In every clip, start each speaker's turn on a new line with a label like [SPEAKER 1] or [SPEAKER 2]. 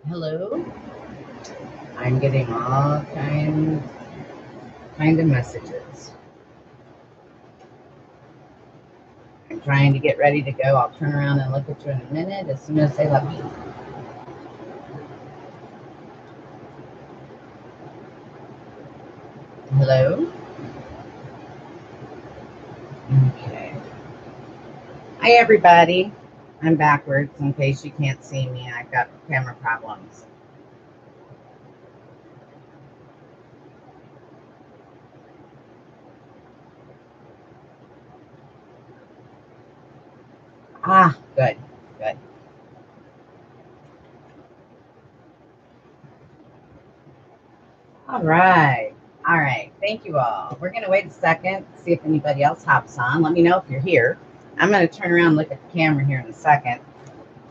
[SPEAKER 1] Hello. I'm getting all kind of messages. I'm trying to get ready to go. I'll turn around and look at you in a minute as soon as they let me. Hello. Okay. Hi, everybody. I'm backwards in case you can't see me. I've got camera problems. Ah, good. Good. All right. All right. Thank you all. We're going to wait a second, see if anybody else hops on. Let me know if you're here. I'm going to turn around and look at the camera here in a second.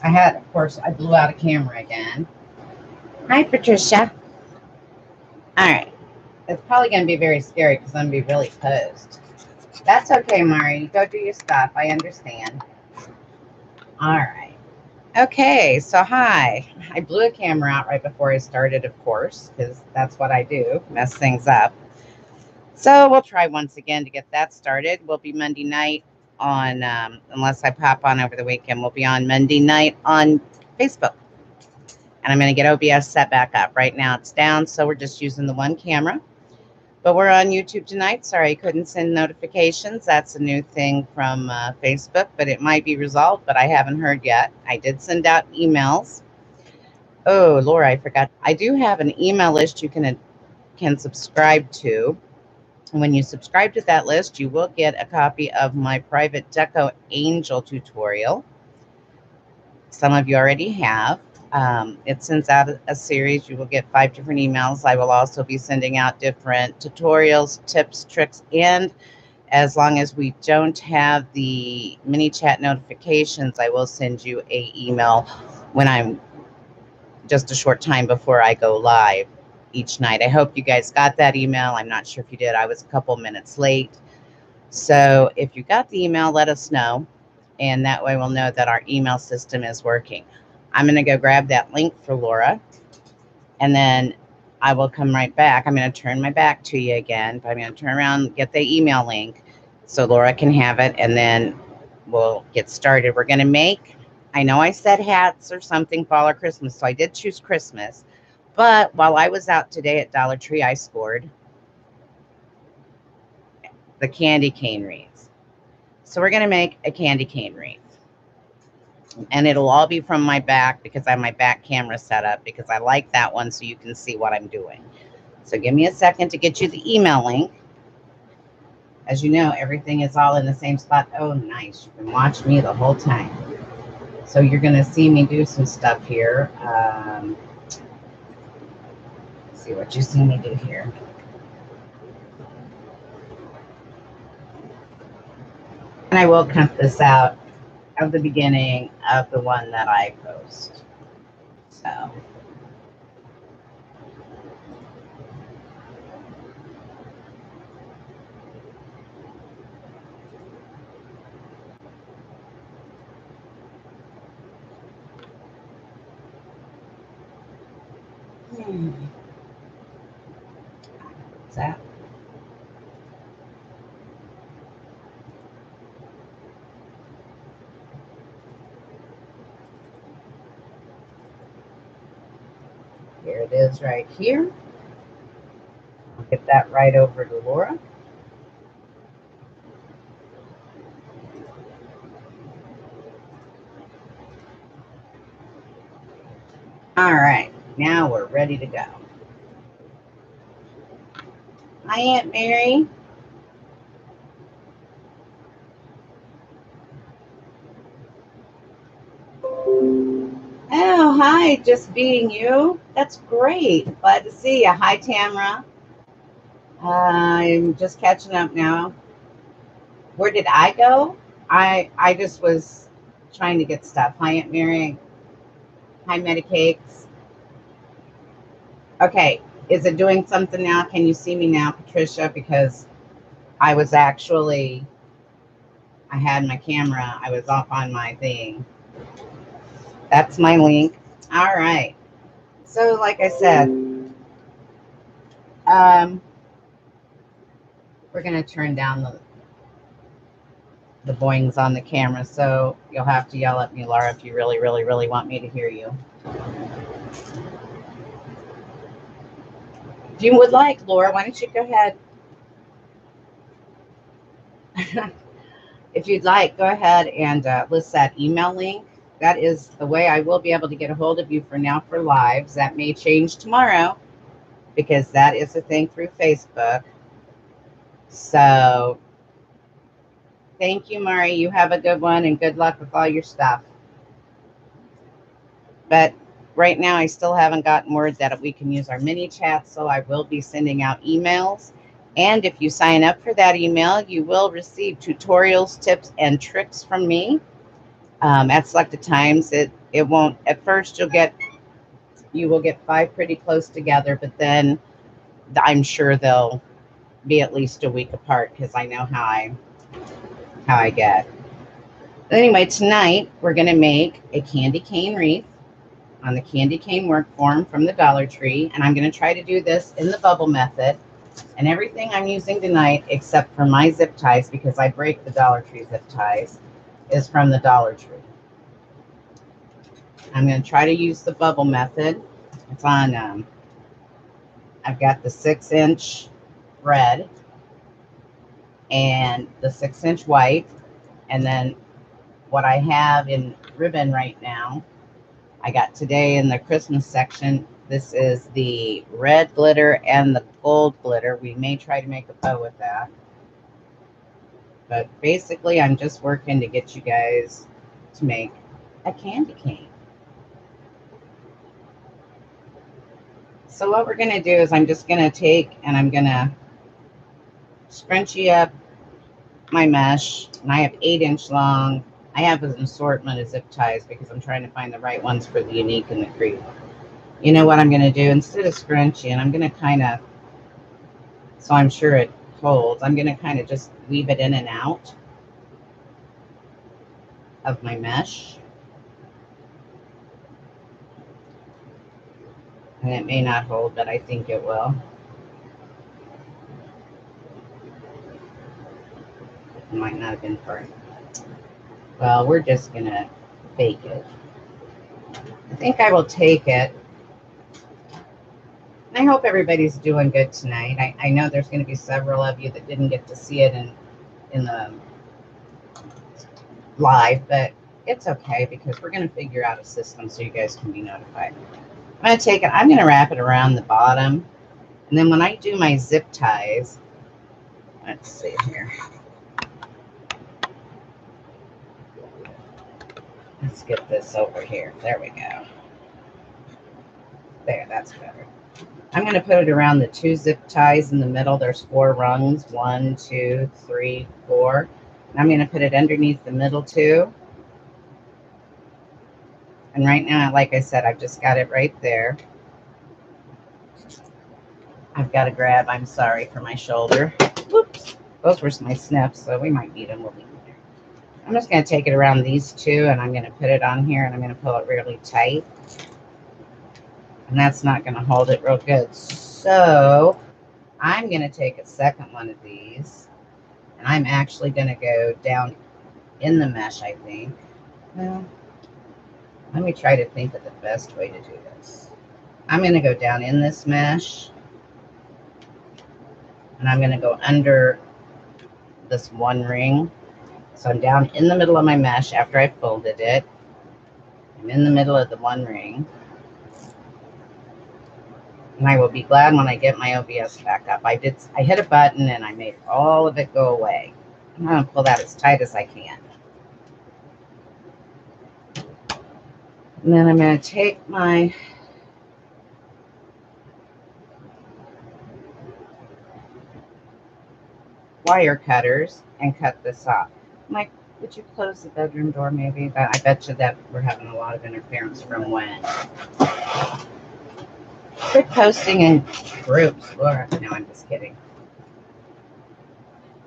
[SPEAKER 1] Of course, I blew out a camera again. Hi, Patricia. All right. It's probably going to be very scary because I'm going to be really posed. That's okay, Mari. Go do your stuff. I understand. All right. Okay. So, hi. I blew a camera out right before I started, of course, because that's what I do, mess things up. So, we'll try once again to get that started. We'll be Monday night on, unless I pop on over the weekend, we'll be on Monday night on Facebook. And I'm going to get OBS set back up. Right now it's down, so we're just using the one camera. But we're on YouTube tonight. Sorry, I couldn't send notifications. That's a new thing from Facebook, but it might be resolved, but I haven't heard yet. I did send out emails. Oh, Laura, I forgot. I do have an email list you can subscribe to. And when you subscribe to that list, you will get a copy of my private Deco Angel tutorial. Some of you already have. It sends out a series. You will get 5 different emails. I will also be sending out different tutorials, tips, tricks, and as long as we don't have the mini chat notifications, I will send you an email when I'm just a short time before I go live each night. I hope you guys got that email. I'm not sure if you did. I was a couple minutes late. So if you got the email, let us know. And that way we'll know that our email system is working. I'm going to go grab that link for Laura, and then I will come right back. I'm going to turn my back to you again, but I'm going to turn around, get the email link so Laura can have it, and then we'll get started. We're going to make, I know I said hats or something, fall or Christmas, so I did choose Christmas. But while I was out today at Dollar Tree, I scored the candy cane wreaths. So we're going to make a candy cane wreath. And it'll all be from my back because I have my back camera set up because I like that one so you can see what I'm doing. So give me a second to get you the email link. As you know, everything is all in the same spot. Oh, nice. You can watch me the whole time. So you're going to see me do some stuff here. Let's see what you see me do here. And I will cut this out of the beginning of the one that I post. So. What's that? Here it is right here. I'll get that right over to Laura. All right, now we're ready to go. Hi, Aunt Mary. Oh, hi, just being you. That's great. Glad to see you. Hi, Tamara. I'm just catching up now. Where did I go? I just was trying to get stuff. Hi, Aunt Mary. Hi, Medicakes. Okay, is it doing something now? Can you see me now, Patricia? Because I was actually, I had my camera. I was off on my thing. That's my link. All right. So like I said, we're going to turn down the boings on the camera, so you'll have to yell at me, Laura, if you really, really, really want me to hear you. If you would like, Laura, why don't you go ahead? If you'd like, go ahead and list that email link. That is the way I will be able to get a hold of you for now for lives. That may change tomorrow because that is a thing through Facebook. So thank you, Mari. You have a good one and good luck with all your stuff. But right now, I still haven't gotten word that we can use our mini chat, so I will be sending out emails. And if you sign up for that email, you will receive tutorials, tips, and tricks from me. At selected times, it won't, at first you will get 5 pretty close together, but then I'm sure they'll be at least a week apart because I know how I get. Anyway, tonight we're going to make a candy cane wreath on the candy cane work form from the Dollar Tree, and I'm going to try to do this in the bubble method. And everything I'm using tonight, except for my zip ties, because I break the Dollar Tree zip ties, is from the Dollar Tree. I'm going to try to use the bubble method. It's on, I've got the 6-inch red and the 6-inch white, and then what I have in ribbon right now, I got today in the Christmas section. This is the red glitter and the gold glitter. We may try to make a bow with that. But basically, I'm just working to get you guys to make a candy cane. So what we're going to do is I'm just going to take and I'm going to scrunchie up my mesh. And I have 8-inch long. I have an assortment of zip ties because I'm trying to find the right ones for the unique and the creep. You know what I'm going to do? Instead of scrunchie, and I'm going to kind of, so I'm sure it holds, I'm going to kind of just weave it in and out of my mesh. And it may not hold, but I think it will. It might not have been part. Well, we're just going to bake it. I think I will take it. And I hope everybody's doing good tonight. I know there's going to be several of you that didn't get to see it in the live, but it's okay because we're going to figure out a system so you guys can be notified. I'm going to take it, I'm going to wrap it around the bottom, and then when I do my zip ties, let's see here. Let's get this over here. There we go. There, that's better. I'm going to put it around the 2 zip ties in the middle. There's 4 rungs, 1, 2, 3, 4. And I'm going to put it underneath the middle 2. And right now, like I said, I've just got it right there. I've got to grab, I'm sorry for my shoulder. Whoops. Those were my snips, so we might need them. We'll leave them there. I'm just going to take it around these 2, and I'm going to put it on here, and I'm going to pull it really tight. And that's not going to hold it real good. So I'm going to take a second one of these, and I'm actually going to go down in the mesh, I think. Well, let me try to think of the best way to do this. I'm going to go down in this mesh, and I'm going to go under this one ring. So I'm down in the middle of my mesh after I folded it. I'm in the middle of the one ring. And I will be glad when I get my OBS back up. I hit a button and I made all of it go away. I'm going to pull that as tight as I can. And then I'm going to take my wire cutters and cut this off. Mike, would you close the bedroom door maybe? I bet you that we're having a lot of interference from when. Quit posting in groups, Laura. No, I'm just kidding.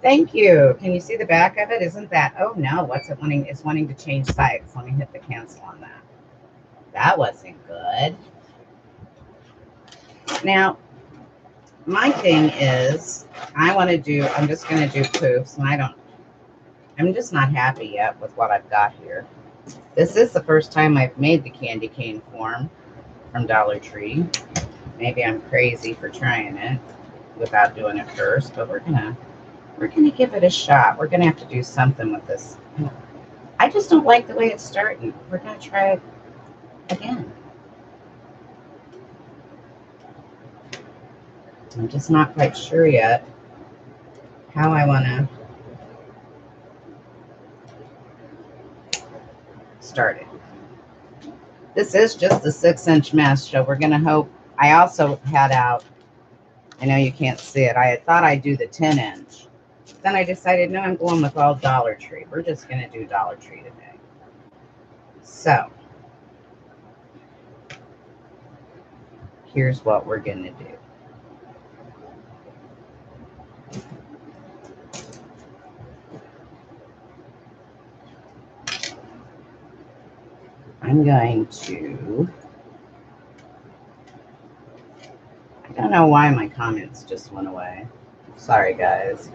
[SPEAKER 1] Thank you. Can you see the back of it? Isn't that, oh no, what's it wanting? It's wanting to change sides. Let me hit the cancel on that. That wasn't good. Now, my thing is, I'm just going to do poofs, and I'm just not happy yet with what I've got here. This is the first time I've made the candy cane form from Dollar Tree. Maybe I'm crazy for trying it without doing it first, but we're gonna give it a shot. We're gonna have to do something with this. I just don't like the way it's starting. We're gonna try it again. I'm just not quite sure yet how I want to start it. This is just a 6-inch mesh, so we're gonna hope. I also had out, I know you can't see it, I had thought I'd do the 10-inch. Then I decided, no, I'm going with all Dollar Tree. We're just gonna do Dollar Tree today. So here's what we're gonna do. I'm going to, I don't know why my comments just went away. Sorry, guys.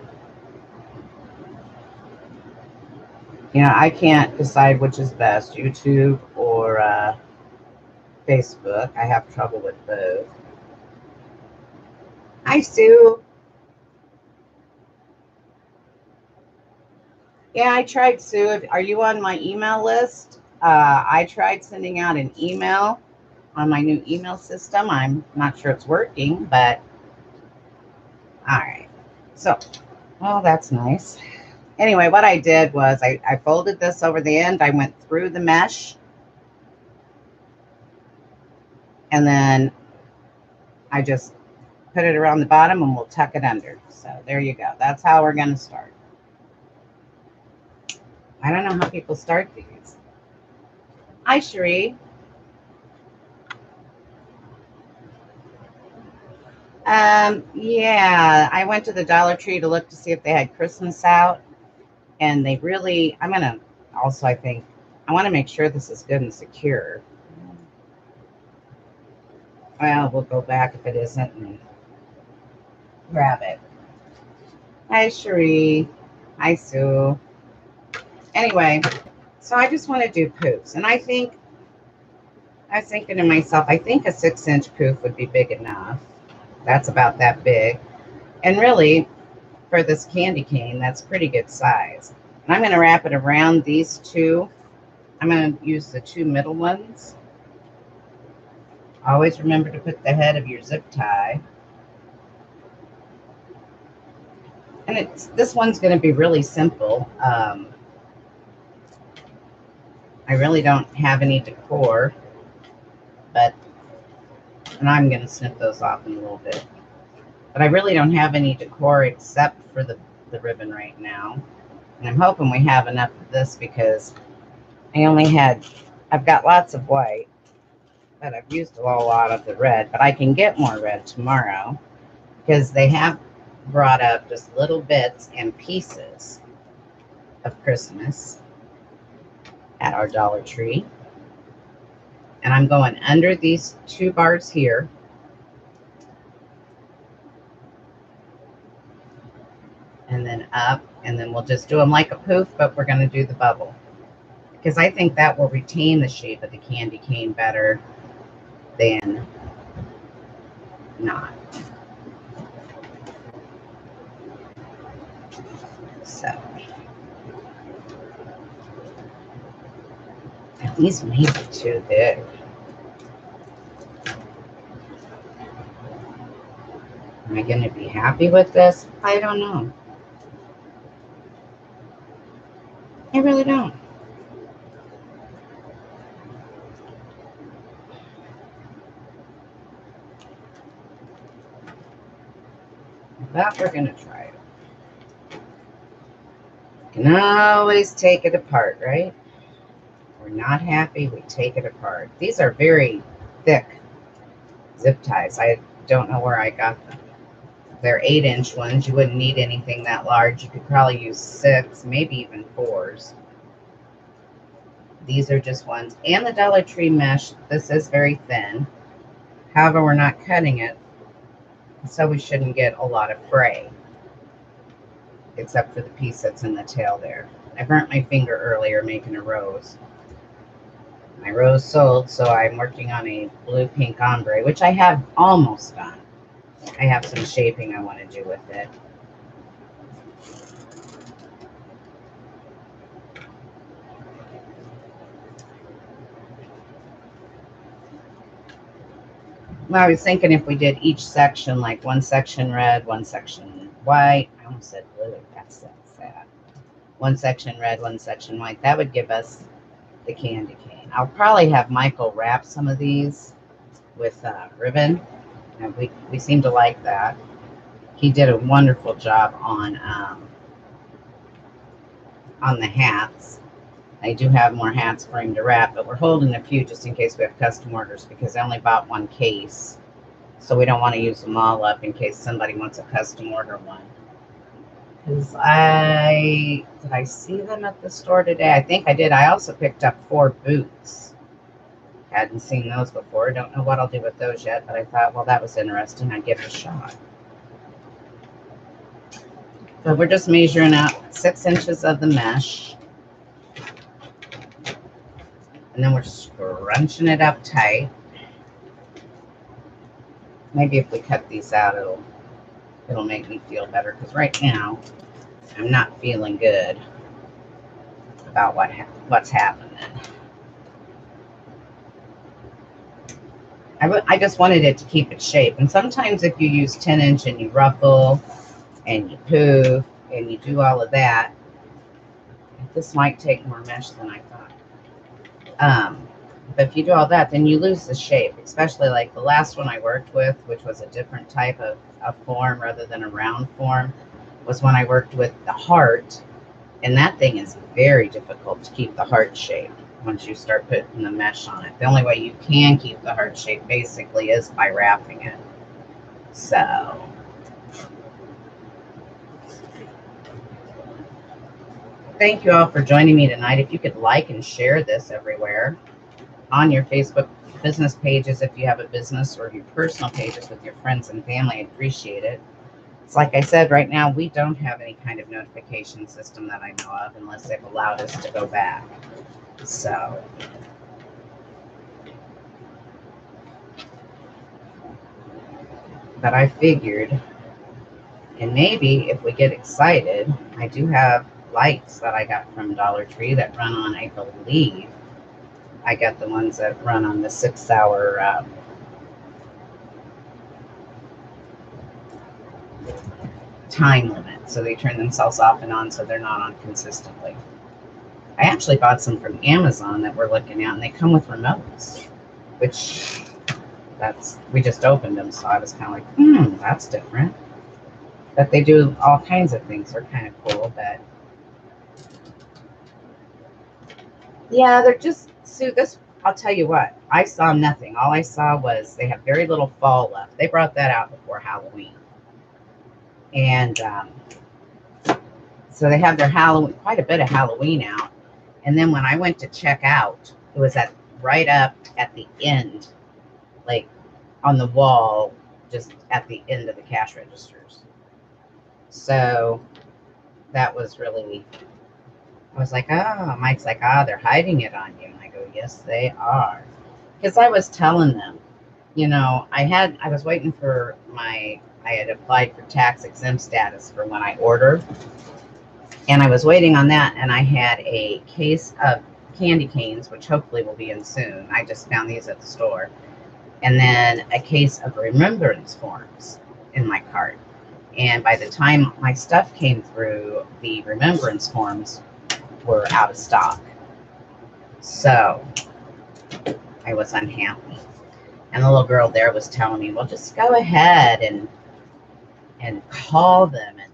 [SPEAKER 1] You know, I can't decide which is best, YouTube or Facebook. I have trouble with both. Hi, Sue. Yeah, I tried, Sue. Are you on my email list? I tried sending out an email on my new email system. I'm not sure it's working, but all right. So, well, that's nice. Anyway, what I did was I folded this over the end. I went through the mesh. And then I just put it around the bottom and we'll tuck it under. So there you go. That's how we're going to start. I don't know how people start these. Hi, Cherie. Yeah, I went to the Dollar Tree to look to see if they had Christmas out. And they really, I'm going to also, I think, I want to make sure this is good and secure. Well, we'll go back if it isn't and grab it. Hi, Cherie. Hi, Sue. Anyway, so I just want to do poofs. And I was thinking to myself, I think a 6-inch poof would be big enough. That's about that big. And really, for this candy cane, that's pretty good size. And I'm going to wrap it around these two. I'm going to use the two middle ones. Always remember to put the head of your zip tie. And this one's going to be really simple. I really don't have any decor, and I'm going to snip those off in a little bit. But I really don't have any decor except for the ribbon right now. And I'm hoping we have enough of this because I've got lots of white, but I've used a lot of the red. But I can get more red tomorrow because they have brought up just little bits and pieces of Christmas at our Dollar Tree. And I'm going under these two bars here. And then up, and then we'll just do them like a poof, but we're going to do the bubble. Because I think that will retain the shape of the candy cane better than not. So, these may be too big. Am I going to be happy with this? I don't know. I really don't. But we're going to try it. You can always take it apart, right? We're not happy, we take it apart. These are very thick zip ties. I don't know where I got them. They're 8-inch ones. You wouldn't need anything that large. You could probably use 6, maybe even 4s. These are just ones. And the Dollar Tree mesh, this is very thin. However, we're not cutting it. So we shouldn't get a lot of fray, except for the piece that's in the tail there. I burnt my finger earlier making a rose. My rose sold, so I'm working on a blue-pink ombre, which I have almost done. I have some shaping I want to do with it. Well, I was thinking if we did each section, like one section red, one section white. I almost said blue. That's sad. One section red, one section white. That would give us the candy cane. I'll probably have Michael wrap some of these with ribbon. And we seem to like that. He did a wonderful job on the hats. I do have more hats for him to wrap, but we're holding a few just in case we have custom orders because I only bought one case. So we don't want to use them all up in case somebody wants a custom order one. Because did I see them at the store today? I think I did. I also picked up 4 boots. Hadn't seen those before. Don't know what I'll do with those yet, but I thought, well, that was interesting. I'd give it a shot. So we're just measuring out 6 inches of the mesh. And then we're scrunching it up tight. Maybe if we cut these out, it'll make me feel better. Because right now, I'm not feeling good about what's happening. I just wanted it to keep its shape. And sometimes if you use 10-inch and you ruffle and you poof and you do all of that, this might take more mesh than I thought. But if you do all that, then you lose the shape, especially like the last one I worked with, which was a different type of form rather than a round form, was when I worked with the heart. And that thing is very difficult to keep the heart shape once you start putting the mesh on it. The only way you can keep the heart shape basically is by wrapping it. So thank you all for joining me tonight. If you could like and share this everywhere on your Facebook business pages, if you have a business, or your personal pages with your friends and family, I'd appreciate it. It's like I said, right now we don't have any kind of notification system that I know of unless they've allowed us to go back. So but I figured, and maybe if we get excited, I do have lights that I got from Dollar Tree that run on, I believe, I got the ones that run on the 6-hour time limit. So they turn themselves off and on so they're not on consistently. I actually bought some from Amazon that we're looking at, and they come with remotes, which we just opened them, so I was kind of like, that's different. But they do all kinds of things. They're kind of cool, but yeah, they're just, Sue, this, I'll tell you what, I saw nothing. All I saw was they have very little fall left. They brought that out before Halloween. And so they have their Halloween, quite a bit of Halloween out. And then when I went to check out, it was right up at the end, like on the wall, just at the end of the cash registers. So that was really, I was like, oh, Mike's like, they're hiding it on you. And I go, yes, they are. Because I was telling them, I was waiting for I had applied for tax exempt status for when I ordered. And I was waiting on that. And I had a case of candy canes, which hopefully will be in soon. I just found these at the store. And then a case of remembrance forms in my cart. And by the time my stuff came through, the remembrance forms were out of stock. So I was unhappy. And the little girl there was telling me, well, just go ahead and call them. And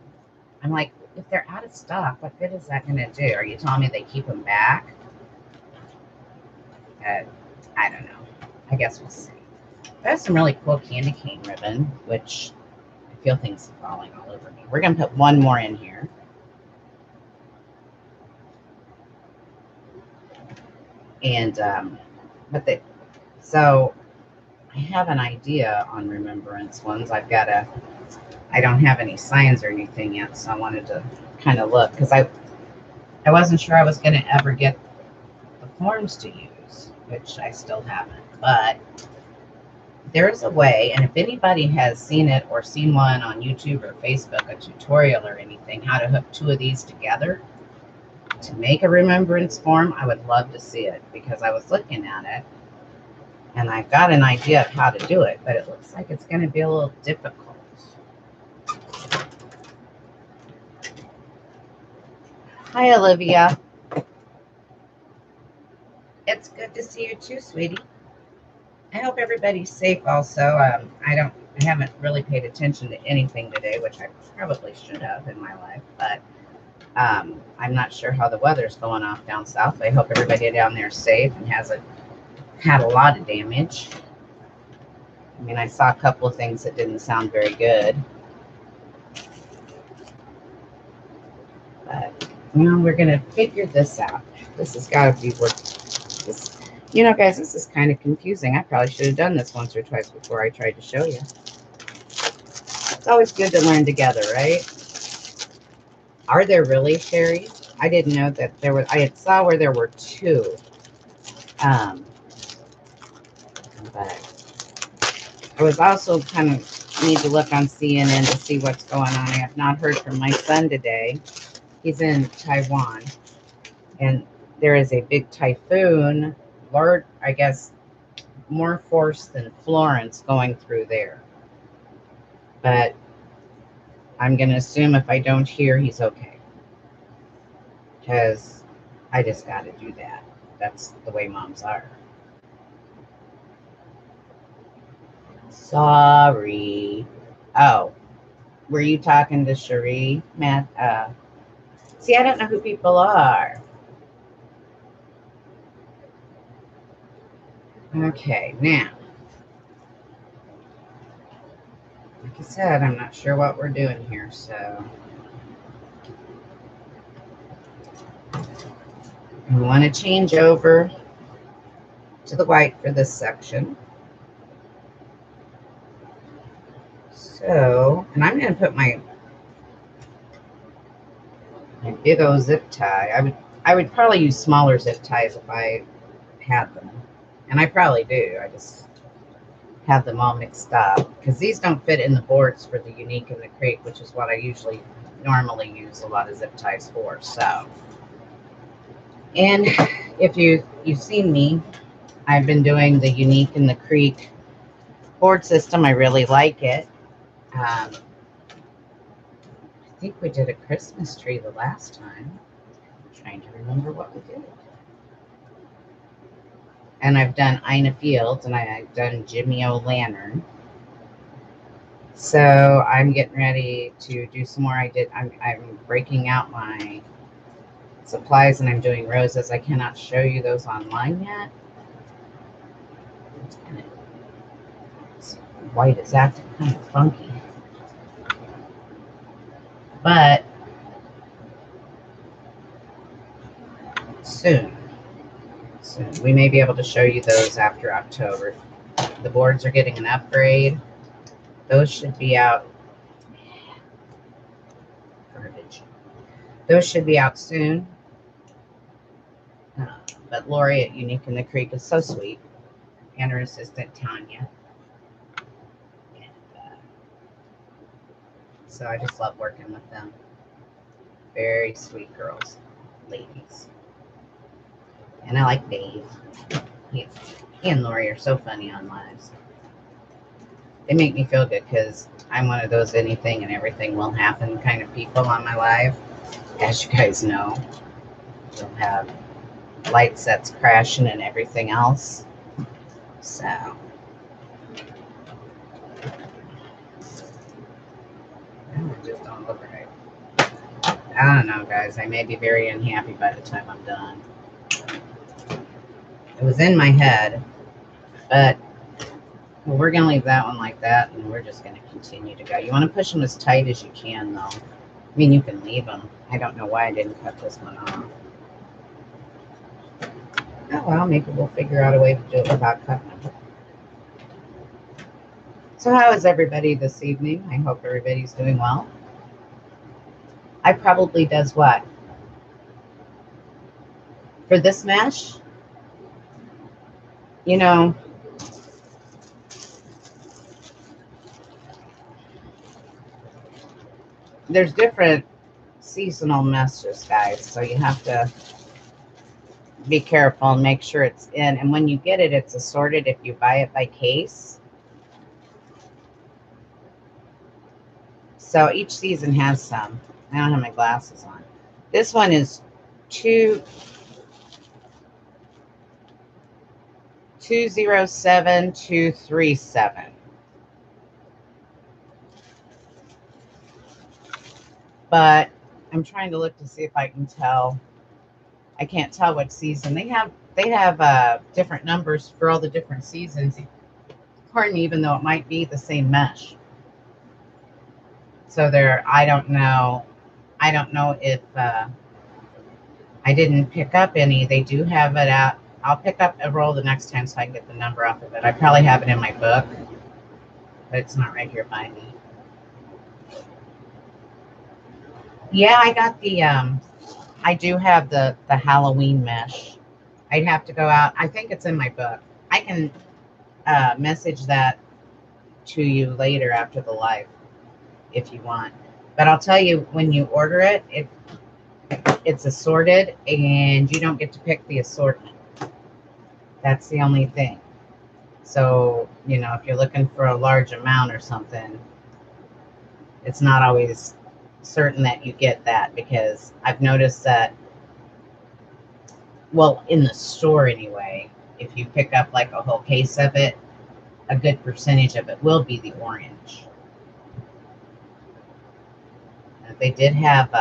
[SPEAKER 1] I'm like, if they're out of stock, what good is that going to do? Are you telling me they keep them back? I don't know. I guess we'll see. I have some really cool candy cane ribbon, which I feel things falling all over me. We're going to put one more in here. And, so I I have an idea on remembrance ones. I don't have any signs or anything yet, so I wanted to kind of look because I wasn't sure I was going to ever get the forms to use, which I still haven't. But there's a way, and if anybody has seen it or seen one on YouTube or Facebook, a tutorial or anything, how to hook two of these together to make a remembrance form, I would love to see it because I was looking at it and I've got an idea of how to do it, but it looks like it's going to be a little difficult. Hi, Olivia. It's good to see you too, sweetie. I hope everybody's safe also. I haven't really paid attention to anything today, which I probably should have in my life, but I'm not sure how the weather's going off down south. I hope everybody down there is safe and hasn't had a lot of damage. I mean, I saw a couple of things that didn't sound very good. But, you know, we're going to figure this out. This has got to be worth this. You know, guys, this is kind of confusing. I probably should have done this once or twice before I tried to show you. It's always good to learn together, right? Are there really cherries? I didn't know that there were. I had saw where there were two. But I was also kind of need to look on CNN to see what's going on. I have not heard from my son today. He's in Taiwan, and there is a big typhoon, large, I guess, more force than Florence going through there. But I'm going to assume if I don't hear, he's okay. Because I just got to do that. That's the way moms are. Sorry. Oh, were you talking to Cherie, Matt? See, I don't know who people are. Okay, now, like I said, I'm not sure what we're doing here, so we want to change over to the white for this section. So, and I'm going to put my big old zip tie. I would probably use smaller zip ties if I had them, and I probably do. I just have them all mixed up because these don't fit in the boards for the unique and the create, which is what I normally use a lot of zip ties for. So, and if you've seen me, I've been doing the unique and the creek board system. I really like it. I think we did a Christmas tree the last time. I'm trying to remember what we did. And I've done Ina Fields, and I've done Jimmy O'Lantern. So I'm getting ready to do some more. I'm breaking out my supplies, and I'm doing roses. I cannot show you those online yet. White is acting kind of funky. But soon. We may be able to show you those after October. The boards are getting an upgrade. Those should be out. Garbage. Those should be out soon. But Lori at Unique in the Creek is so sweet. And her assistant, Tanya. And, so I just love working with them. Very sweet girls. Ladies. And I like Dave. He and Lori are so funny on lives. They make me feel good because I'm one of those anything and everything will happen kind of people on my live. As you guys know, we'll have light sets crashing and everything else. So, it just don't look right. I don't know, guys. I may be very unhappy by the time I'm done. It was in my head, but we're going to leave that one like that, and we're just going to continue to go. You want to push them as tight as you can, though. I mean, you can leave them. I don't know why I didn't cut this one off. Oh, well, maybe we'll figure out a way to do it without cutting them. So how is everybody this evening? I hope everybody's doing well. I probably does what? For this mesh, you know, there's different seasonal meshes, guys. So you have to be careful and make sure it's in. And when you get it, it's assorted if you buy it by case. So each season has some. I don't have my glasses on. This one is 207237. But I'm trying to look to see if I can tell. I can't tell what season. They have different numbers for all the different seasons. Pardon me, even though it might be the same mesh. So I don't know. I don't know if I didn't pick up any. They do have it out. I'll pick up a roll the next time so I can get the number off of it. I probably have it in my book, but it's not right here by me. Yeah, I got the I do have the Halloween mesh. I'd have to go out. I think it's in my book. I can message that to you later after the live if you want. But I'll tell you, when you order it, it's assorted and you don't get to pick the assortment. That's the only thing. So, you know, if you're looking for a large amount or something, it's not always certain that you get that, because I've noticed that, well, in the store anyway, if you pick up like a whole case of it, a good percentage of it will be the orange. They did have,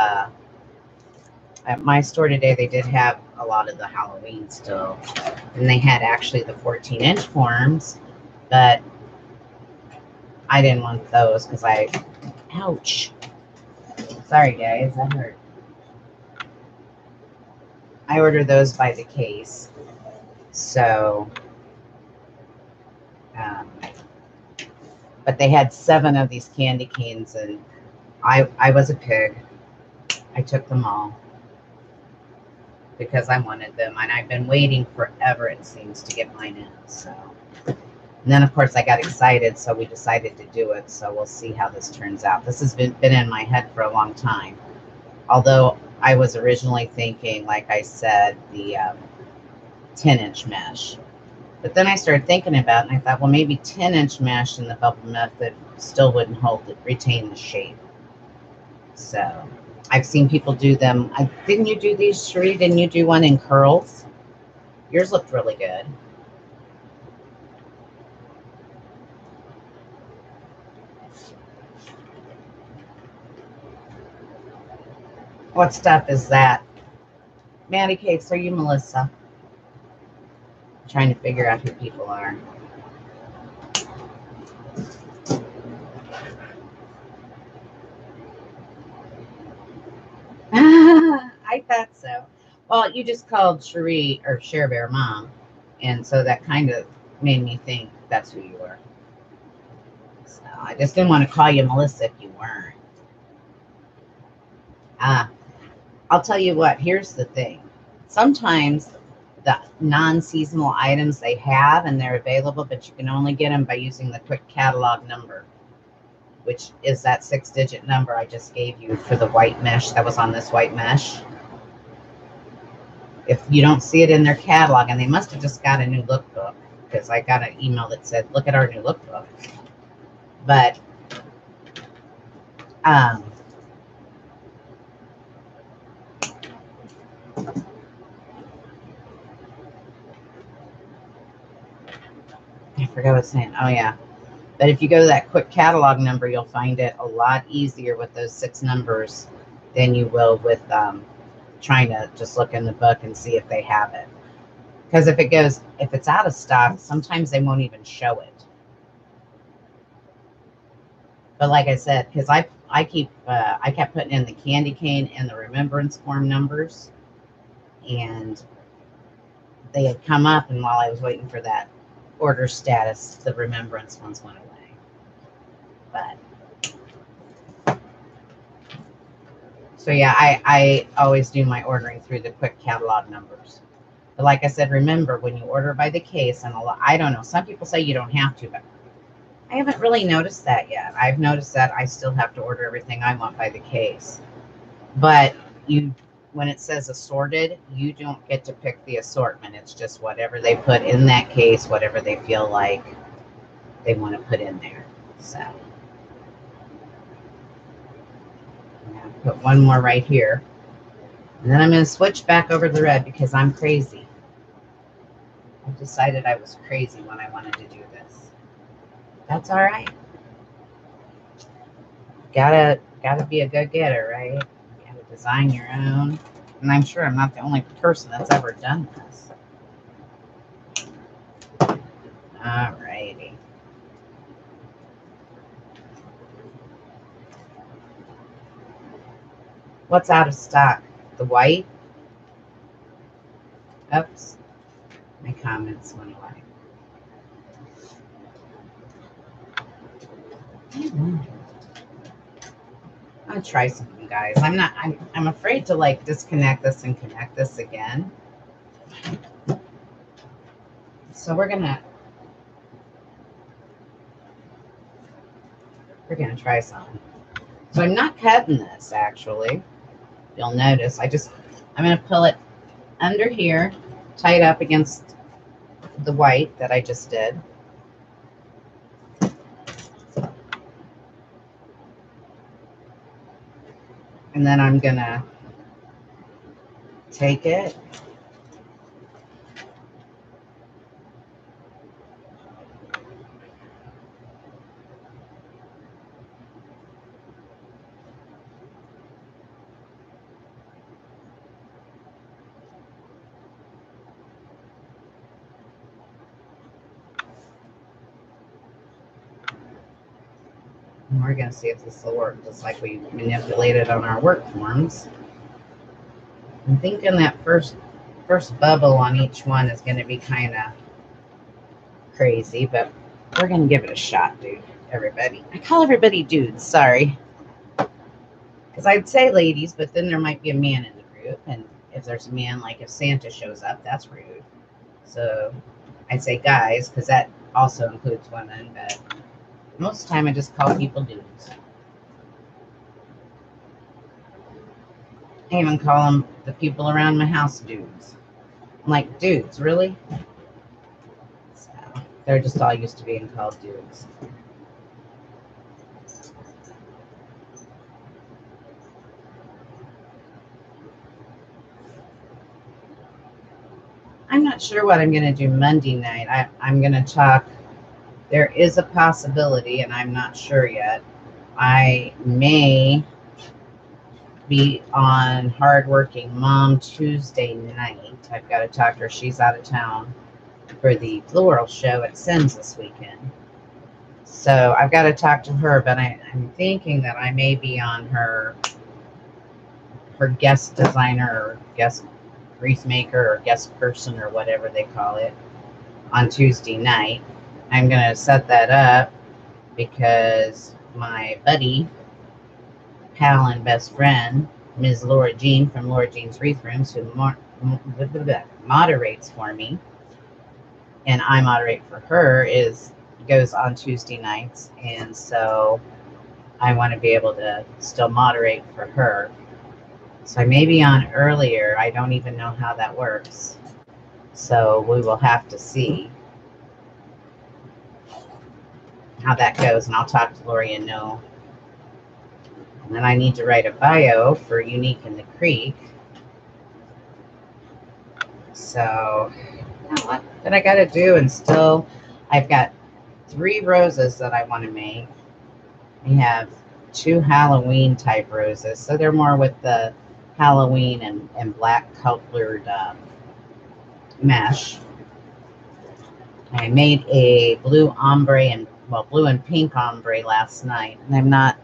[SPEAKER 1] at my store today, they did have a lot of the Halloween still. And they had actually the 14-inch forms, but I didn't want those because ouch. Sorry, guys, that hurt. I ordered those by the case. So, but they had 7 of these candy canes, and I was a pig. I took them all because I wanted them, and I've been waiting forever, it seems, to get mine in. So, and then of course I got excited, so we decided to do it. So we'll see how this turns out. This has been in my head for a long time. Although I was originally thinking, like I said, the 10-inch mesh. But then I started thinking about it, and I thought, well, maybe 10-inch mesh in the bubble method still wouldn't retain the shape. So I've seen people do them. Didn't you do these, Cherie? Didn't you do one in curls? Yours looked really good. What stuff is that? Maddie Cakes, are you Melissa? I'm trying to figure out who people are. I thought so. Well, you just called Cherie or Share Bear Mom, and so that kind of made me think that's who you were. So I just didn't want to call you Melissa if you weren't. I'll tell you what, here's the thing. Sometimes the non-seasonal items they have and they're available, but you can only get them by using the quick catalog number, which is that 6-digit number I just gave you for the white mesh that was on this white mesh. If you don't see it in their catalog, and they must have just got a new lookbook, because I got an email that said, look at our new lookbook. But I forgot what I was saying. Oh, yeah. But if you go to that quick catalog number, you'll find it a lot easier with those 6 numbers than you will with trying to just look in the book and see if they have it. Because if it's out of stock, sometimes they won't even show it. But like I said, because I kept putting in the candy cane and the remembrance form numbers, and they had come up, and while I was waiting for that order status, the remembrance ones went away. But so yeah, I always do my ordering through the quick catalog numbers. But like I said, remember when you order by the case, and I don't know, some people say you don't have to, but I haven't really noticed that yet. I've noticed that I still have to order everything I want by the case. But when it says assorted, you don't get to pick the assortment. It's just whatever they put in that case, whatever they feel like they want to put in there. So I'm going to put one more right here. And then I'm going to switch back over to the red because I'm crazy. I decided I was crazy when I wanted to do this. That's all right. Gotta be a go-getter, right? Gotta design your own. And I'm sure I'm not the only person that's ever done this. All righty. What's out of stock? The white? Oops. My comments went away. I'll try something, guys. I'm afraid to like disconnect this and connect this again. So we're gonna try something. So I'm not cutting this actually. You'll notice I'm gonna pull it under here, tight up against the white that I just did. And then I'm gonna take it and we're gonna see if this will work just like we manipulated on our work forms. I'm thinking that first bubble on each one is going to be kind of crazy, but we're going to give it a shot, dude. Everybody. I call everybody dudes, sorry. Because I'd say ladies, but then there might be a man in the group. And if there's a man, like if Santa shows up, that's rude. So I'd say guys, because that also includes women. But most of the time I just call people dudes. I even call them the people around my house dudes. I'm like, dudes, really? So they're just all used to being called dudes. I'm not sure what I'm going to do Monday night. I'm going to talk. There is a possibility, and I'm not sure yet. I may be on Hardworking Mom Tuesday night. I've got to talk to her. She's out of town for the floral show at Sims this weekend. So I've got to talk to her, but I'm thinking that I may be on her guest designer or guest wreath maker or guest person or whatever they call it on Tuesday night. I'm going to set that up because my buddy, pal, and best friend, Ms. Laura Jean from Laura Jean's Wreath Rooms, who moderates for me, and I moderate for her, goes on Tuesday nights, and so I want to be able to still moderate for her. So I may be on earlier. I don't even know how that works. So we will have to see how that goes, and I'll talk to Lori and know. And then I need to write a bio for Unique in the Creek. So, you know what I got to do? And still, I've got 3 roses that I want to make. I have 2 Halloween type roses, so they're more with the Halloween and black colored mesh. I made a blue ombre and blue and pink ombre last night, and I'm not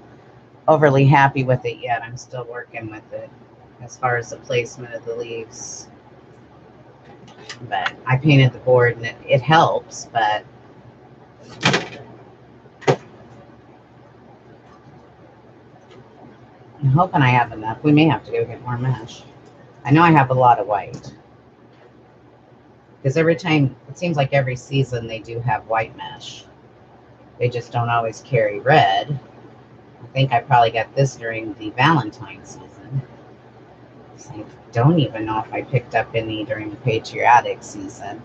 [SPEAKER 1] overly happy with it yet. I'm still working with it as far as the placement of the leaves. But I painted the board and it helps, but I'm hoping I have enough. We may have to go get more mesh. I know I have a lot of white. Because every time, it seems like every season they do have white mesh. They just don't always carry red. I think I probably got this during the Valentine season. So I don't even know if I picked up any during the patriotic season.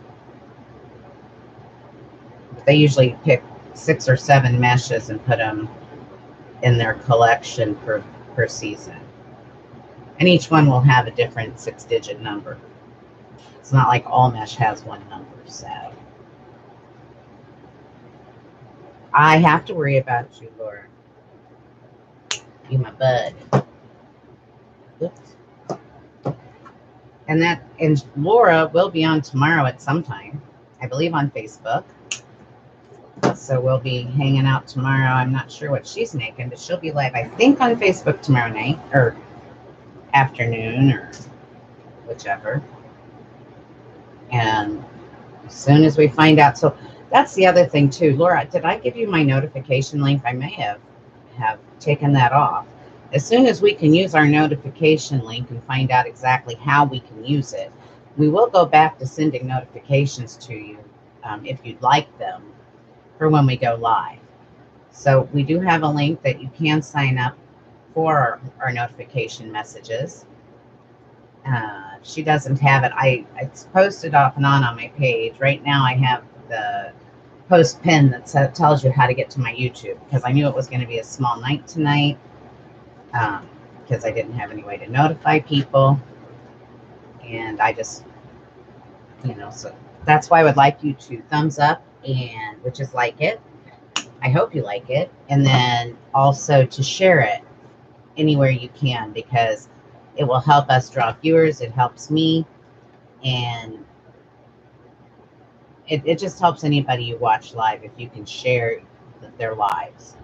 [SPEAKER 1] But they usually pick 6 or 7 meshes and put them in their collection per season. And each one will have a different 6-digit number. It's not like all mesh has one number, so. I have to worry about you, Laura. You my bud. Oops. And Laura will be on tomorrow at some time, I believe on Facebook. So we'll be hanging out tomorrow. I'm not sure what she's making, but she'll be live, I think, on Facebook tomorrow night or afternoon or whichever. And as soon as we find out, so that's the other thing too. Laura, did I give you my notification link? I may have taken that off. As soon as we can use our notification link and find out exactly how we can use it, we will go back to sending notifications to you if you'd like them for when we go live. So we do have a link that you can sign up for our notification messages. She doesn't have it. It's posted off and on my page. Right now I have the post pin that tells you how to get to my YouTube, because I knew it was going to be a small night tonight, because I didn't have any way to notify people. And I just, so that's why I would like you to thumbs up, and which is like it. I hope you like it. And then also to share it anywhere you can, because it will help us draw viewers. It helps me, and it just helps anybody you watch live if you can share their lives.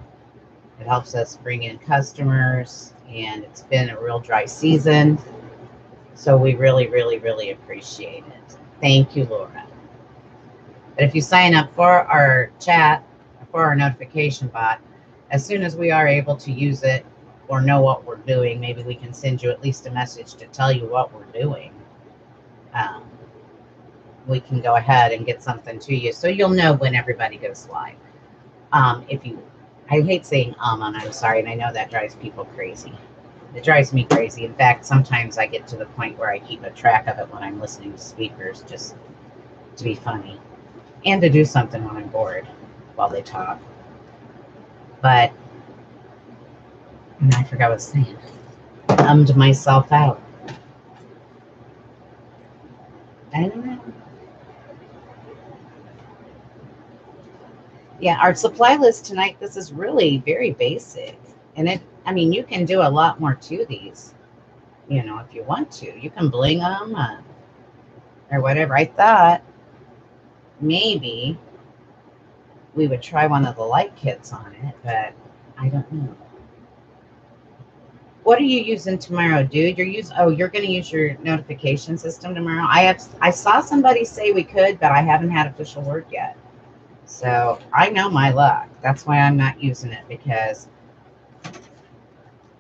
[SPEAKER 1] It helps us bring in customers, and it's been a real dry season, so we really, really, really appreciate it. Thank you, Laura. But if you sign up for our chat, for our notification bot, as soon as we are able to use it or know what we're doing, maybe we can send you at least a message to tell you what we're doing. We can go ahead and get something to you, so you'll know when everybody goes live. I hate saying and I'm sorry, and I know that drives people crazy. It drives me crazy. In fact, sometimes I get to the point where I keep a track of it when I'm listening to speakers, just to be funny and to do something when I'm bored while they talk. But, and I forgot what I was saying. Ummed myself out. I don't know. Yeah, our supply list tonight, this is really very basic. And you can do a lot more to these, if you want to. You can bling them or whatever. I thought maybe we would try one of the light kits on it, but I don't know. What are you using tomorrow, dude? You're going to use your notification system tomorrow? I saw somebody say we could, but I haven't had official word yet. So I know my luck. That's why I'm not using it, because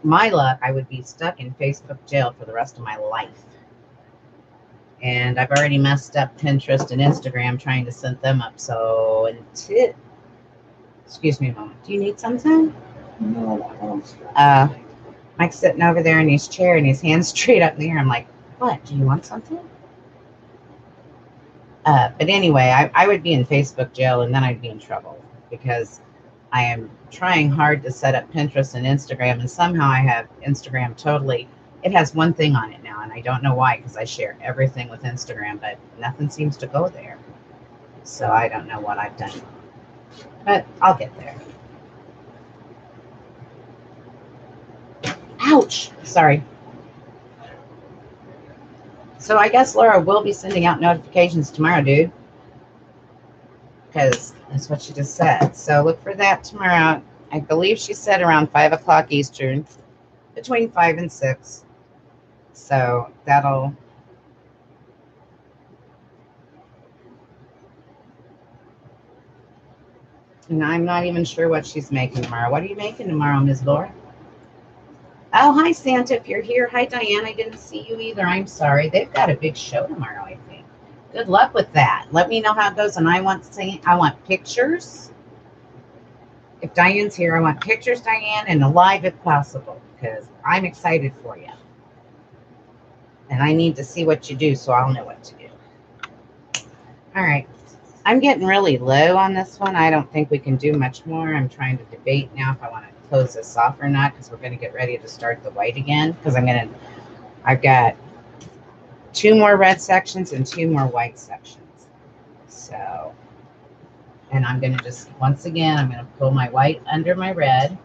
[SPEAKER 1] my luck, I would be stuck in Facebook jail for the rest of my life. And I've already messed up Pinterest and Instagram trying to set them up. So excuse me a moment. Do you need something?
[SPEAKER 2] No, I don't.
[SPEAKER 1] Mike's sitting over there in his chair and his hands straight up in the air. I'm like, what? Do you want something? But anyway, I would be in Facebook jail, and then I'd be in trouble, because I am trying hard to set up Pinterest and Instagram, and somehow I have Instagram totally. It has one thing on it now, and I don't know why, because I share everything with Instagram, but nothing seems to go there. So I don't know what I've done. But I'll get there. Ouch! Sorry. So I guess Laura will be sending out notifications tomorrow, dude. Because that's what she just said. So look for that tomorrow. I believe she said around 5 o'clock Eastern. Between 5 and 6. So that'll... And I'm not even sure what she's making tomorrow. What are you making tomorrow, Ms. Laura? Oh, hi, Santa, if you're here. Hi, Diane. I didn't see you either. I'm sorry. They've got a big show tomorrow, I think. Good luck with that. Let me know how it goes. And I want pictures. If Diane's here, I want pictures, Diane, and live if possible, because I'm excited for you. And I need to see what you do so I'll know what to do. All right. I'm getting really low on this one. I don't think we can do much more. I'm trying to debate now if I want to close this off or not, because we're going to get ready to start the white again. Because I've got 2 more red sections and 2 more white sections. So, and I'm going to just, once again, I'm going to pull my white under my red.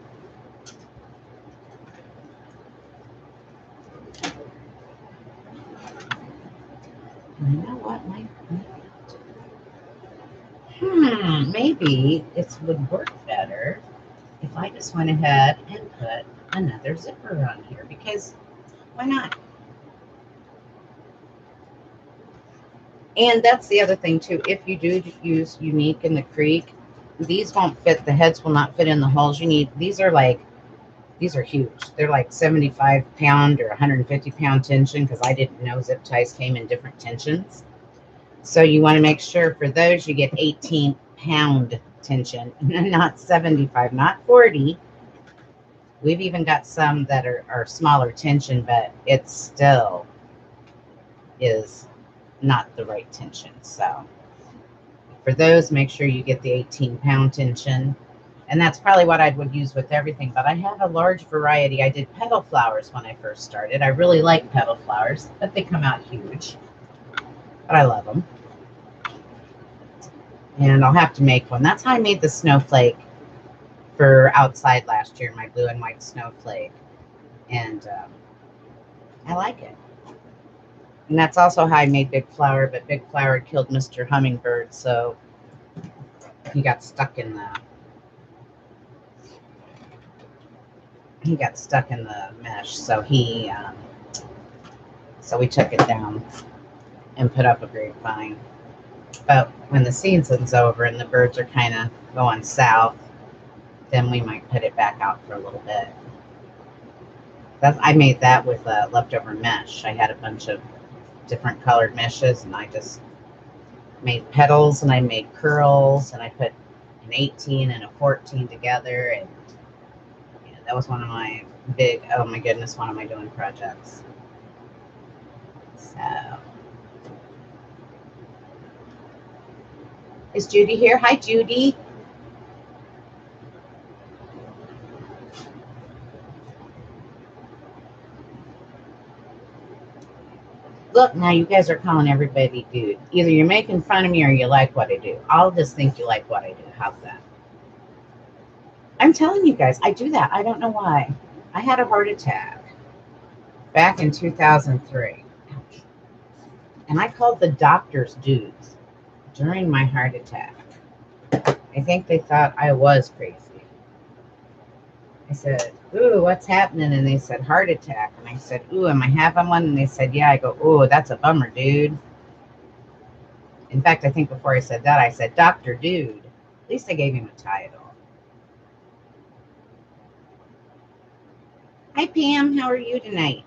[SPEAKER 1] You know what? Maybe it would work better if I just went ahead and put another zipper on here, because why not? And that's the other thing too. If you do use Unique in the Creek, these won't fit. The heads will not fit in the holes you need. These are huge. They're like 75-pound or 150-pound tension, because I didn't know zip ties came in different tensions. So you want to make sure for those you get 18-pound tension, not 75, not 40. We've even got some that are smaller tension, but it still is not the right tension. So for those, make sure you get the 18-pound tension. And that's probably what I would use with everything. But I have a large variety. I did petal flowers when I first started. I really like petal flowers, but they come out huge. But I love them. And I'll have to make one. That's how I made the snowflake for outside last year, my blue and white snowflake. And I like it. And that's also how I made Big Flower, but Big Flower killed Mr. Hummingbird, so he got stuck in the mesh. So so we took it down and put up a grapevine. But when the season's over and the birds are kind of going south, then we might put it back out for a little bit. I made that with leftover mesh. I had a bunch of different colored meshes, and I just made petals, and I made curls, and I put an 18 and a 14 together, and that was one of my big, oh my goodness, what am I doing projects. So, is Judy here? Hi, Judy. Look, now you guys are calling everybody dude. Either you're making fun of me or you like what I do. I'll just think you like what I do. How's that? I'm telling you guys, I do that. I don't know why. I had a heart attack back in 2003. And I called the doctors dudes during my heart attack. I think they thought I was crazy. I said, ooh, what's happening? And they said, heart attack. And I said, ooh, am I having one? And they said, yeah. I go, ooh, that's a bummer, dude. In fact, I think before I said that, I said, Dr. Dude. At least I gave him a title. Hi, Pam. How are you tonight?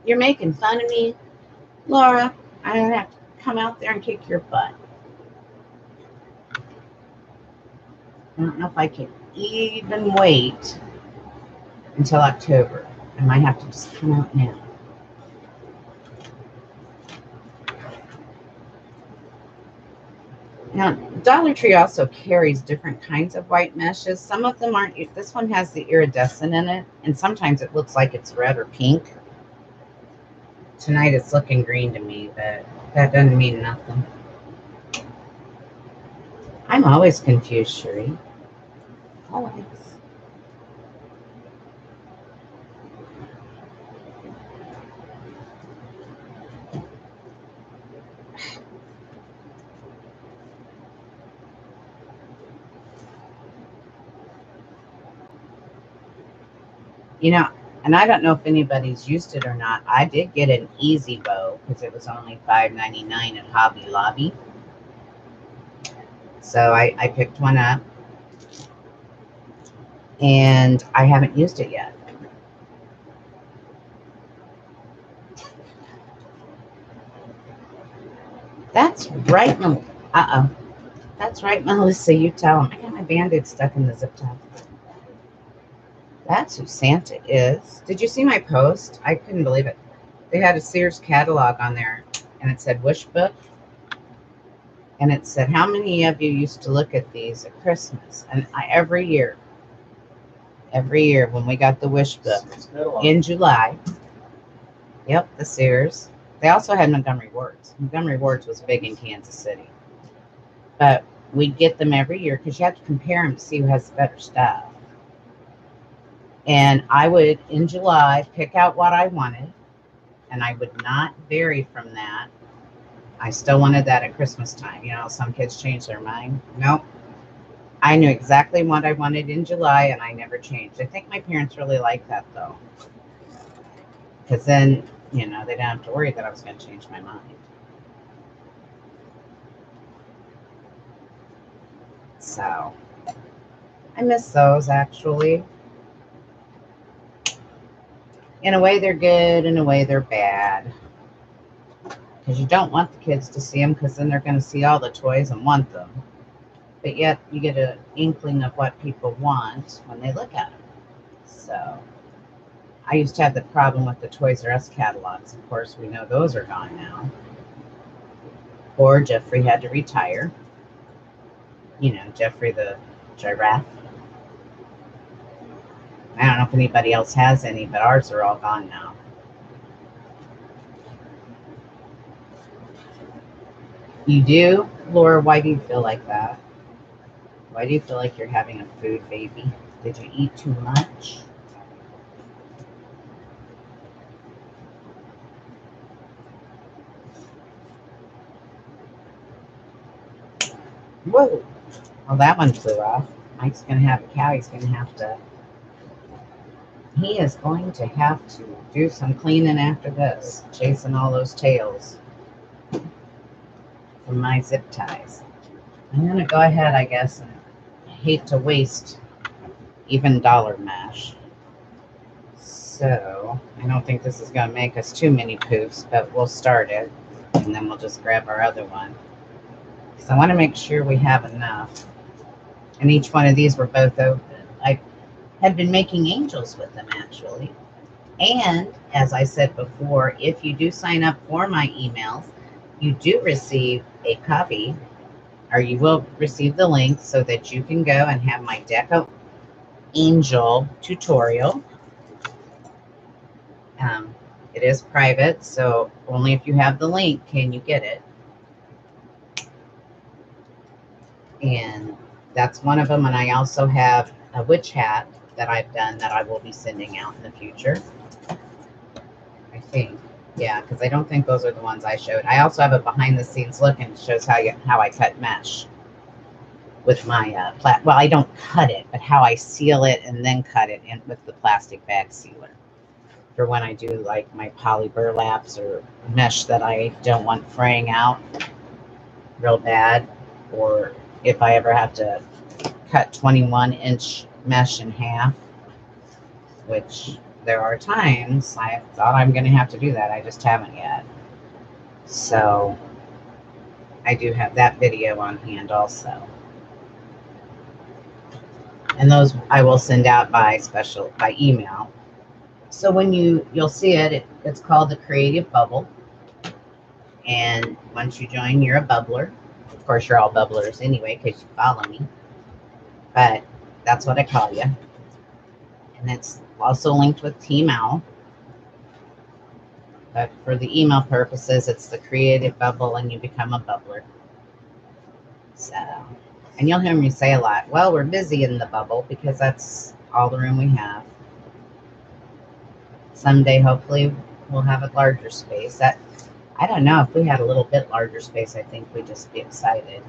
[SPEAKER 1] You're making fun of me, Laura. I don't have to come out there and kick your butt. I don't know if I can even wait until October. I might have to just come out now. Now, Dollar Tree also carries different kinds of white meshes. Some of them aren't. This one has the iridescent in it, and sometimes it looks like it's red or pink. Tonight it's looking green to me, but that doesn't mean nothing. I'm always confused, Sheree. Always. You know, And I don't know if anybody's used it or not. I did get an easy bow because it was only $5.99 at Hobby Lobby. So I picked one up. And I haven't used it yet. That's right, uh-oh. That's right, Melissa. You tell him. I got my Band-Aid stuck in the zip tie. That's who Santa is. Did you see my post? I couldn't believe it. They had a Sears catalog on there, and it said Wish Book. And it said, how many of you used to look at these at Christmas? And every year when we got the Wish Book in July, yep, the Sears. They also had Montgomery Wards. Montgomery Wards was big in Kansas City. But we'd get them every year because you have to compare them to see who has the better stuff. And I would, in July, pick out what I wanted, and I would not vary from that. I still wanted that at Christmas time. You know, some kids change their mind. Nope. I knew exactly what I wanted in July, and I never changed. I think my parents really liked that, though. Because then, you know, they didn't have to worry that I was going to change my mind. So, I miss those, actually. In a way, they're good. In a way, they're bad. Because you don't want the kids to see them, because then they're going to see all the toys and want them. But yet, you get an inkling of what people want when they look at them. So, I used to have the problem with the Toys R Us catalogs. Of course, we know those are gone now. Poor Jeffrey had to retire. You know, Jeffrey the giraffe. I don't know if anybody else has any, but ours are all gone now. You do? Laura, why do you feel like that? Why do you feel like you're having a food baby? Did you eat too much? Whoa. Well, that one flew off. Mike's going to have a cow. He is going to have to do some cleaning after this, chasing all those tails from my zip ties. I'm going to go ahead, I guess, and I hate to waste even dollar mesh. So I don't think this is going to make us too many poofs, but we'll start it, and then we'll just grab our other one. Because I want to make sure we have enough. And each one of these were both open. I had been making angels with them, actually. And as I said before, if you do sign up for my emails, you do receive a copy, or you will receive the link so that you can go and have my deco angel tutorial. It is private, so only if you have the link can you get it. And that's one of them. And I also have a witch hat that I've done that I will be sending out in the future. I think. Yeah, because I don't think those are the ones I showed. I also have a behind the scenes look, and it shows how I cut mesh with my well, I don't cut it, but how I seal it and then cut it in with the plastic bag sealer for when I do like my poly burlaps or mesh that I don't want fraying out real bad, or if I ever have to cut 21-inch mesh in half, which there are times I thought I'm going to have to do that. I just haven't yet. So I do have that video on hand also. And those I will send out by email. So when you'll see it, it's called the Creative Bubble. And once you join, you're a bubbler. Of course, you're all bubblers anyway because you follow me. But that's what I call you. And it's also linked with Team Owl. But for the email purposes, it's the Creative Bubble, and you become a bubbler. So, and you'll hear me say a lot, well, we're busy in the bubble because that's all the room we have. Someday, hopefully, we'll have a larger space. I don't know, if we had a little bit larger space, I think we'd just be excited.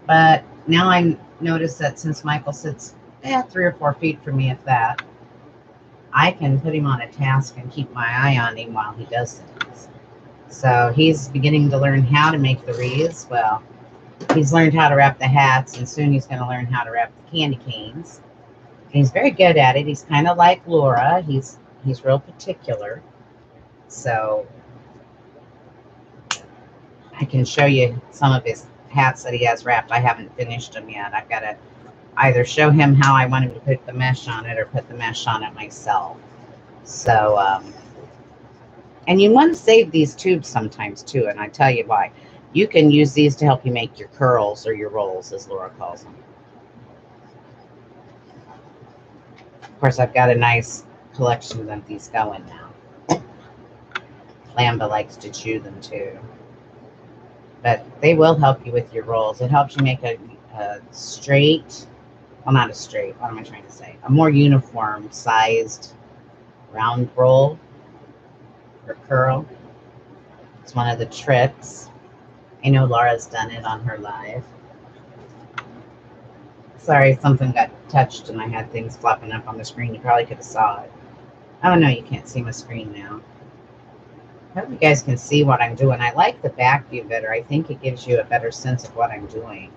[SPEAKER 1] But now I notice that since Michael sits 3 or 4 feet from me, if that, I can put him on a task and keep my eye on him while he does things. So he's beginning to learn how to make the wreaths. Well, he's learned how to wrap the hats, and soon he's going to learn how to wrap the candy canes. And he's very good at it. He's kind of like Laura. He's real particular. So I can show you some of his hats that he has wrapped. I haven't finished them yet. I've got to either show him how I want him to put the mesh on it or put the mesh on it myself. So, and you want to save these tubes sometimes too, and I tell you why. You can use these to help you make your curls or your rolls, as Laura calls them. Of course, I've got a nice collection of these going now. Lambda likes to chew them too. But they will help you with your rolls. It helps you make a straight, well, not a straight, what am I trying to say? A more uniform sized round roll or curl. It's one of the tricks. I know Laura's done it on her live. Sorry, something got touched and I had things flopping up on the screen. You probably could have saw it. Oh no, you can't see my screen now. I hope you guys can see what I'm doing. I like the back view better. I think it gives you a better sense of what I'm doing.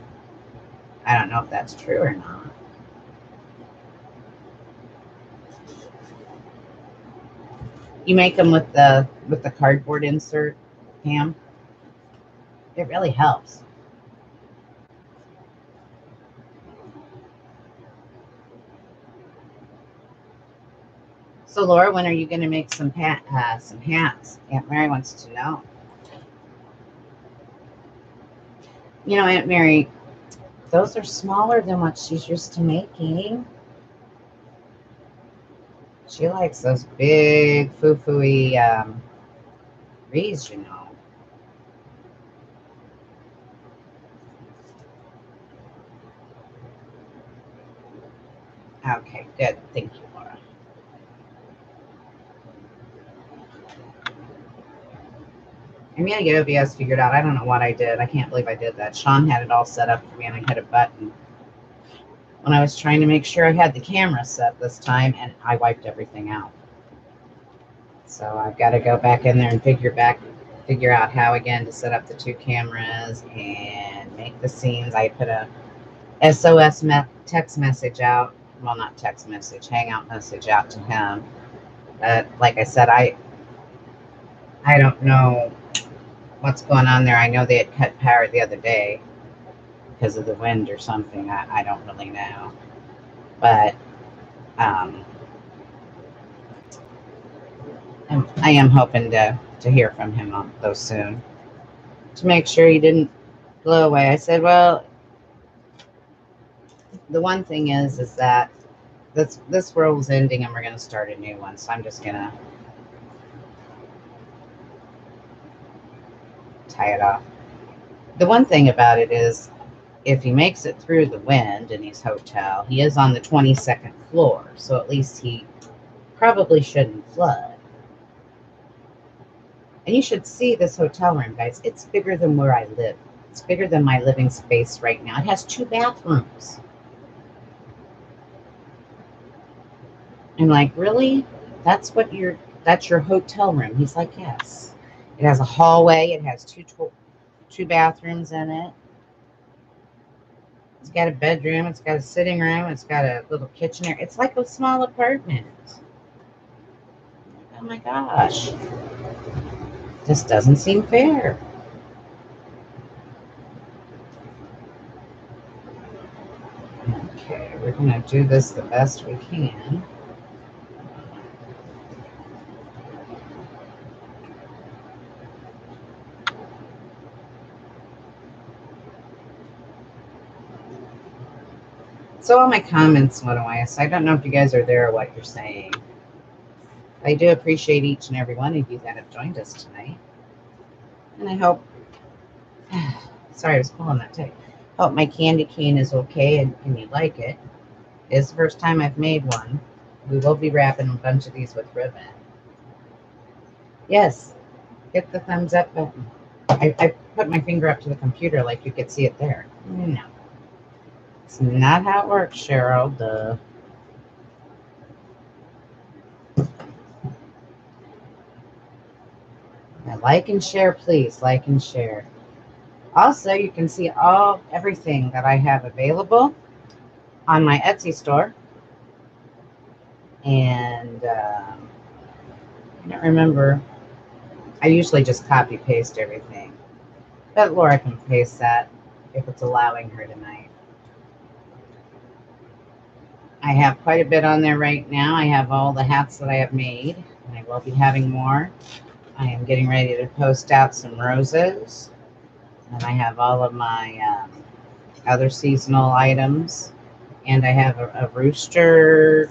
[SPEAKER 1] I don't know if that's true or not. You make them with the cardboard insert, Pam. It really helps. So Laura, when are you going to make some hats? Aunt Mary wants to know. You know, Aunt Mary, those are smaller than what she's used to making. She likes those big foo-foo-y wreaths, you know. Okay, good. Thank you, Laura. I'm going to get OBS figured out. I don't know what I did. I can't believe I did that. Sean had it all set up for me, and I hit a button when I was trying to make sure I had the camera set this time, and I wiped everything out. So I've got to go back in there and figure out how again to set up the two cameras and make the scenes. I put a SOS text message out. Well, not text message, hangout message out to him. But like I said, I don't know what's going on there. I know they had cut power the other day because of the wind or something. I don't really know. But I am hoping to hear from him on those soon to make sure he didn't blow away. I said, well, the one thing is that this world's ending and we're going to start a new one. So I'm just going to tie it off. The one thing about it is if he makes it through the wind in his hotel, he is on the 22nd floor. So at least he probably shouldn't flood. And you should see this hotel room, guys. It's bigger than where I live. It's bigger than my living space right now. It has 2 bathrooms. I'm like, really? That's your hotel room? He's like, yes. It has a hallway. It has two bathrooms in it. It's got a bedroom. It's got a sitting room. It's got a little kitchen area. It's like a small apartment. Oh my gosh. This doesn't seem fair. Okay, we're going to do this the best we can. So all my comments went away, so I don't know if you guys are there or what you're saying. I do appreciate each and every one of you that have joined us tonight. And I hope, sorry, I was pulling that tape. Hope my candy cane is okay and you like it. It's the first time I've made one. We will be wrapping a bunch of these with ribbon. Yes, hit the thumbs up button. I put my finger up to the computer like you could see it there. No. It's not how it works, Cheryl. Duh. Like and share, please. Like and share. Also, you can see everything that I have available on my Etsy store. And I don't remember. I usually just copy paste everything. But Laura can paste that if it's allowing her tonight. I have quite a bit on there right now. I have all the hats that I have made, and I will be having more. I am getting ready to post out some roses. And I have all of my other seasonal items. And I have a rooster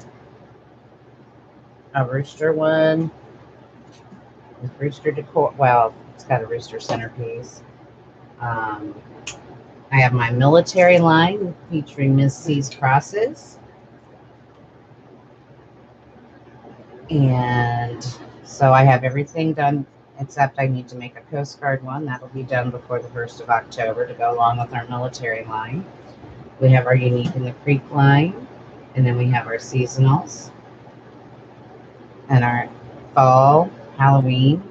[SPEAKER 1] one with rooster decor. Well, it's got a rooster centerpiece. I have my military line featuring Miss C's crosses. And so I have everything done except I need to make a postcard one. That'll be done before the 1st of October to go along with our military line. We have our Unique in the Creek line, and then we have our seasonals and our fall, Halloween.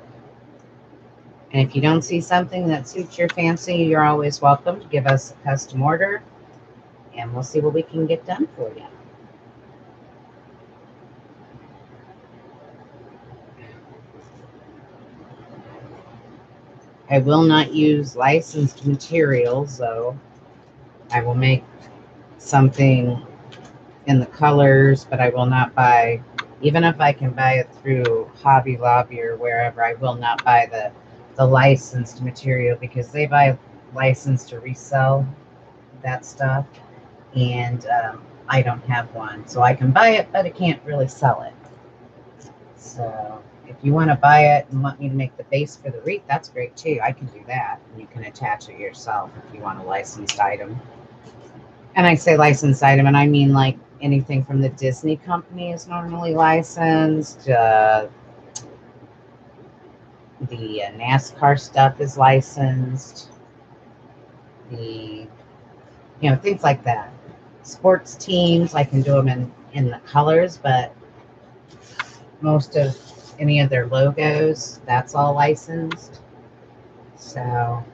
[SPEAKER 1] And if you don't see something that suits your fancy, you're always welcome to give us a custom order, and we'll see what we can get done for you. I will not use licensed materials, though. I will make something in the colors, but I will not buy, even if I can buy it through Hobby Lobby or wherever, I will not buy the licensed material because they buy licensed to resell that stuff, and I don't have one. So I can buy it, but I can't really sell it. So if you want to buy it and want me to make the base for the wreath, that's great too. I can do that. And you can attach it yourself if you want a licensed item. And I say licensed item, and I mean like anything from the Disney company is normally licensed. The NASCAR stuff is licensed. Things like that. Sports teams, I can do them in the colors, but most of any of their logos, that's all licensed. So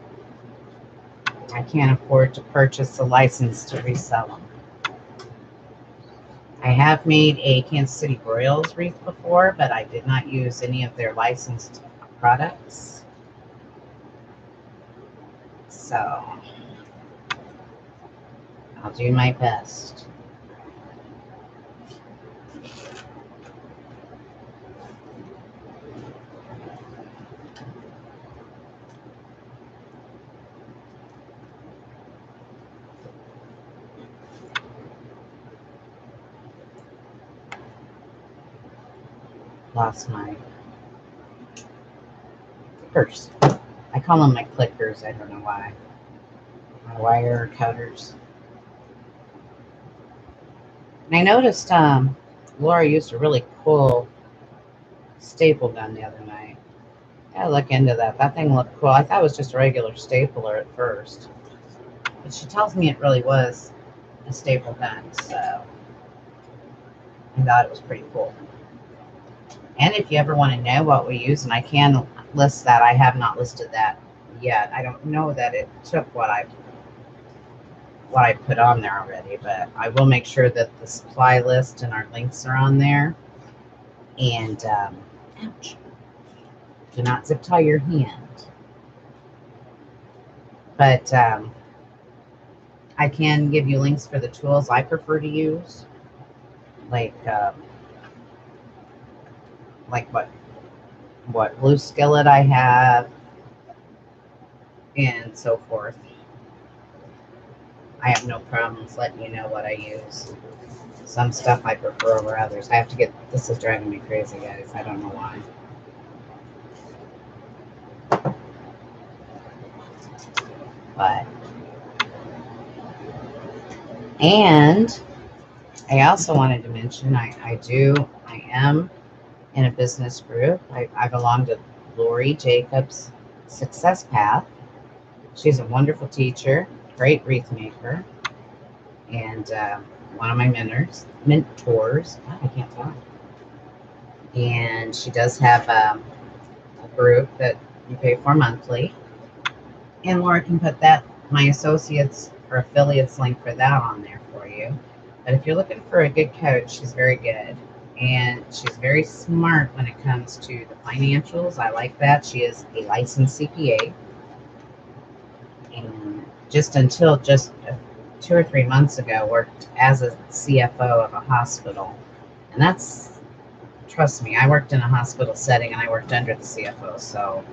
[SPEAKER 1] I can't afford to purchase a license to resell them. I have made a Kansas City Royals wreath before, but I did not use any of their licensed products. So I'll do my best. Lost my clickers. I call them my clickers. I don't know why. My wire cutters. And I noticed Laura used a really cool staple gun the other night. I gotta look into that. That thing looked cool. I thought it was just a regular stapler at first, but she tells me it really was a staple gun. So I thought it was pretty cool. And if you ever want to know what we use, and I can list that, I have not listed that yet. I don't know that it took what I put on there already, but I will make sure that the supply list and our links are on there. And ouch, do not zip tie your hand. But I can give you links for the tools I prefer to use, like what blue skillet I have, and so forth. I have no problems letting you know what I use. Some stuff I prefer over others. I have to get, this is driving me crazy, guys. I don't know why. But, and I also wanted to mention, I am in a business group. I belong to Lori Jacobs' Success Path. She's a wonderful teacher, great wreath maker, and one of my mentors. Oh, I can't talk. And she does have a group that You pay for monthly. And Laura can put that, my associates or affiliates link for that on there for you. But if you're looking for a good coach, she's very good. And she's very smart when it comes to the financials. I like that. She is a licensed CPA. And just until just 2 or 3 months ago, worked as a CFO of a hospital. And that's, trust me, I worked in a hospital setting and I worked under the CFO. So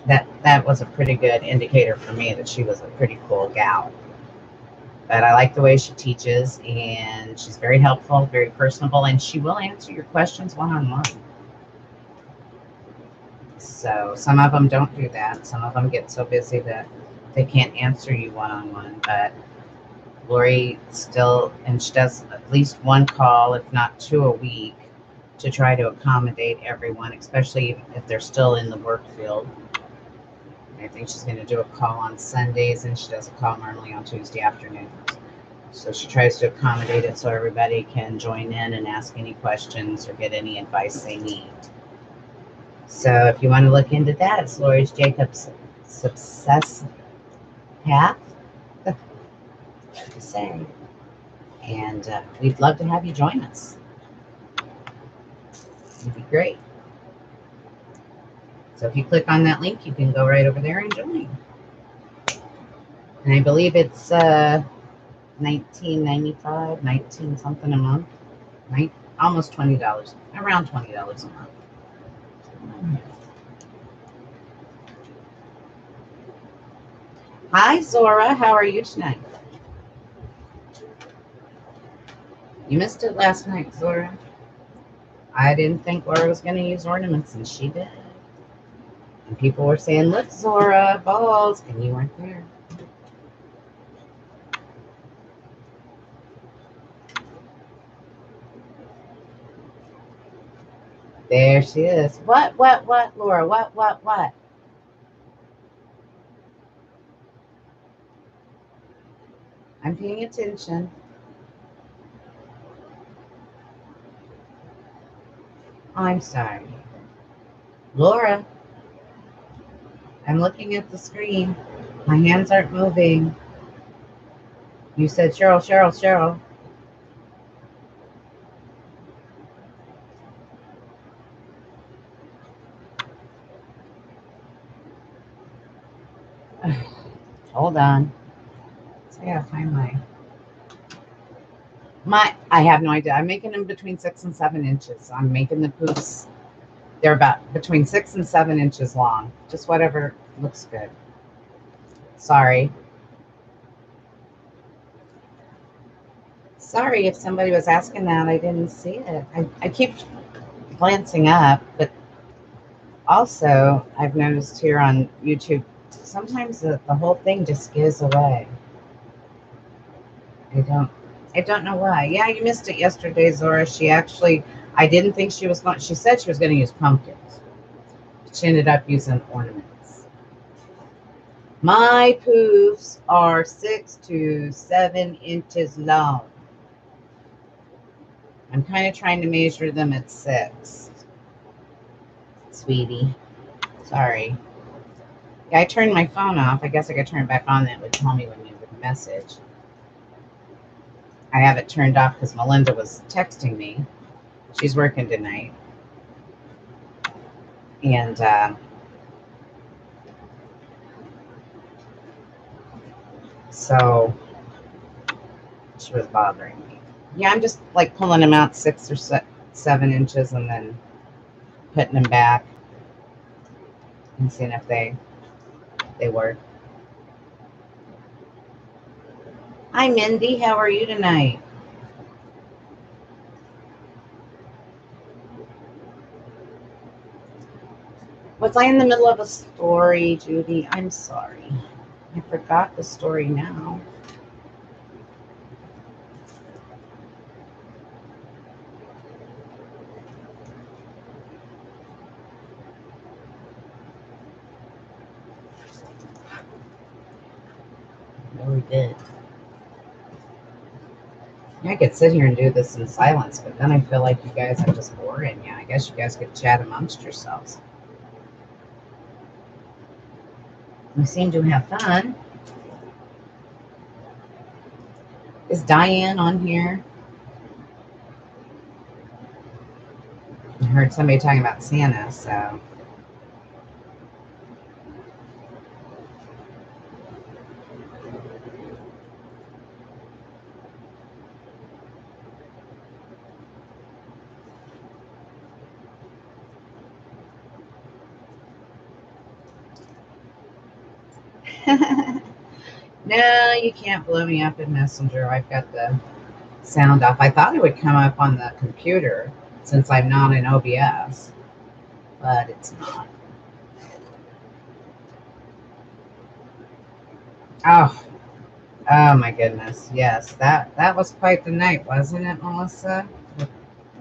[SPEAKER 1] that was a pretty good indicator for me that she was a pretty cool gal. But I like the way she teaches, and she's very helpful, very personable, and she will answer your questions one-on-one. So some of them don't do that. Some of them get so busy that they can't answer you one-on-one. But Lori still, and she does at least one call, if not two a week, to try to accommodate everyone, especially if they're still in the work field. I think she's going to do a call on Sundays, and she does a call normally on Tuesday afternoons. So she tries to accommodate it so everybody can join in and ask any questions or get any advice they need. So if you want to look into that, it's Lori Jacobs Success Path. What to say? And we'd love to have you join us. It'd be great. So if you click on that link, you can go right over there and join. And I believe it's $19.95, 19 something a month, right? Almost $20, around $20 a month. Hi, Zora. How are you tonight? You missed it last night, Zora. I didn't think Laura was going to use ornaments, and she did. And people were saying, look, Zora, balls, and you weren't there. There she is. What, Laura? What? I'm paying attention. I'm sorry. Laura, I'm looking at the screen. My hands aren't moving. You said Cheryl. Hold on. So I gotta find I have no idea. I'm making them between 6 and 7 inches. I'm making the poofs. They're about between 6 and 7 inches long. Just whatever looks good. Sorry if somebody was asking that. I didn't see it. I keep glancing up, but also I've noticed here on YouTube, sometimes the whole thing just gives away. I don't know why. Yeah, you missed it yesterday, Zora. I didn't think she was going, she said she was going to use pumpkins. She ended up using ornaments. My poofs are 6 to 7 inches long. I'm kind of trying to measure them at 6. Sweetie. Sorry. Yeah, I turned my phone off. I guess I could turn it back on. That would tell me when you would message. I have it turned off because Melinda was texting me. She's working tonight. And so she was bothering me. Yeah, I'm just like pulling them out 6 or 7 inches and then putting them back and seeing if they work. Hi, Mindy. How are you tonight? Was I in the middle of a story, Judy? I'm sorry. I forgot the story now. Really did. I could sit here and do this in silence, but then I feel like you guys are just boring. Yeah, I guess you guys could chat amongst yourselves. We seem to have fun. Is Diane on here? I heard somebody talking about Santa, so. No, you can't blow me up in Messenger. I've got the sound off. I thought it would come up on the computer since I'm not in OBS, but it's not. Oh my goodness. Yes, that was quite the night, wasn't it, Melissa? With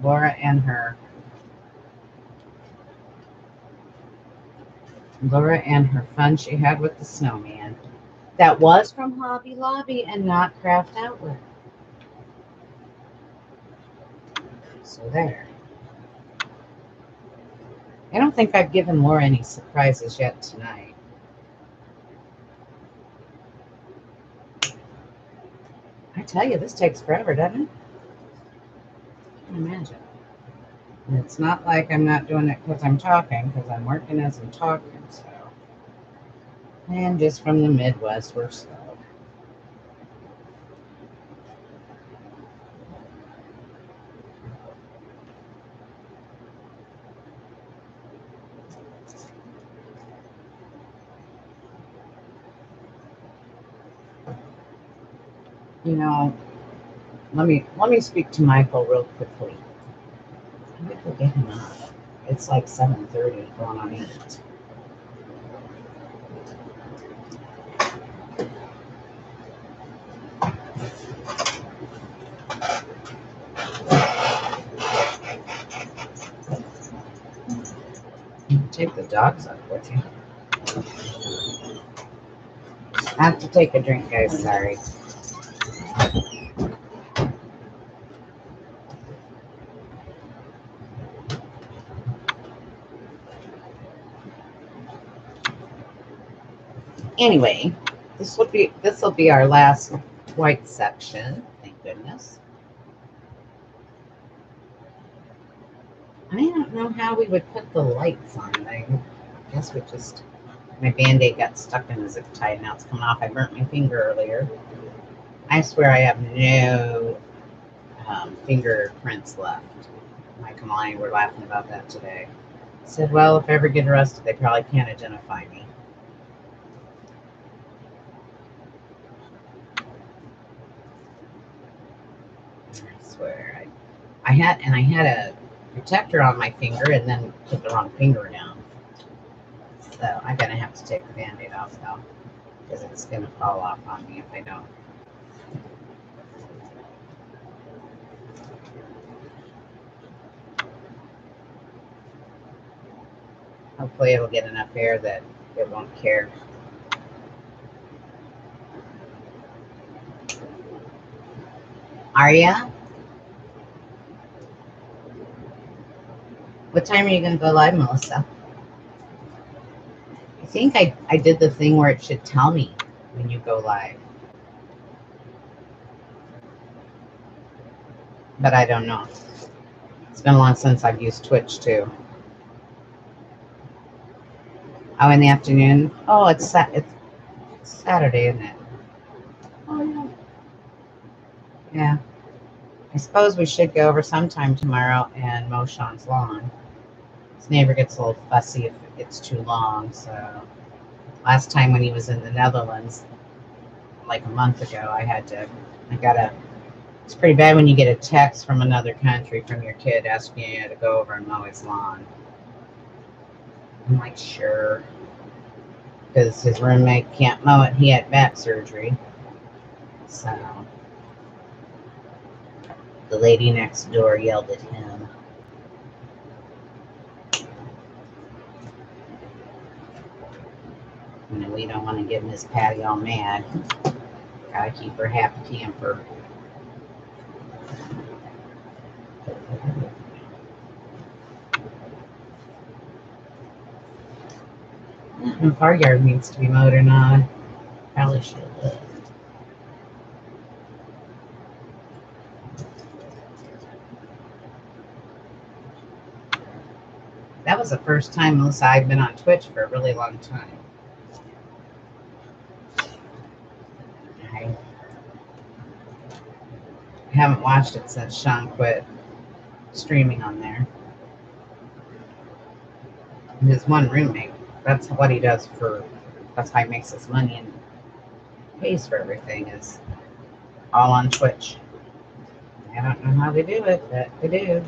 [SPEAKER 1] Laura and her fun she had with the snowman. That was from Hobby Lobby and not Craft Outlet. So there. I don't think I've given Laura any surprises yet tonight. I tell you, this takes forever, doesn't it? I can imagine. And it's not like I'm not doing it because I'm talking, because I'm working as I'm talking, so. And just from the Midwest, we're slow. You know, let me speak to Michael real quickly. I think we'll get him up. It's like 7:30 going on 8. Take the dogs up with you. I have to take a drink, guys. Sorry. Anyway, this will be our last white section. Thank goodness. I don't know how we would put the lights on. I guess we just. My Band-Aid got stuck in the zip tie, and now it's coming off. I burnt my finger earlier. I swear I have no fingerprints left. Mike and Lonnie were laughing about that today. I said, well, if I ever get arrested, they probably can't identify me. I swear. I had a protector on my finger and then put the wrong finger down. So I'm going to have to take the Band-Aid off now because it's going to fall off on me if I don't. Hopefully it'll get enough air that it won't care. Are ya? What time are you going to go live, Melissa? I think I did the thing where it should tell me when you go live. But I don't know. It's been long since I've used Twitch too. Oh, in the afternoon? Oh, it's Saturday, isn't it? Oh, yeah. Yeah. I suppose we should go over sometime tomorrow and mow Sean's lawn. His neighbor gets a little fussy if it gets too long, so last time when he was in the Netherlands, like a month ago, it's pretty bad when you get a text from another country from your kid asking you to go over and mow his lawn. I'm like, sure. Because his roommate can't mow it. He had back surgery. So the lady next door yelled at him. And we don't want to get Miss Patty all mad. Gotta keep her happy camper. If our yard needs to be mowed or not. Probably should. That was the first time, Melissa, I've been on Twitch for a really long time. I haven't watched it since Sean quit streaming on there. His one roommate, that's what he does that's how he makes his money and pays for everything, is all on Twitch. I don't know how they do it, but they do.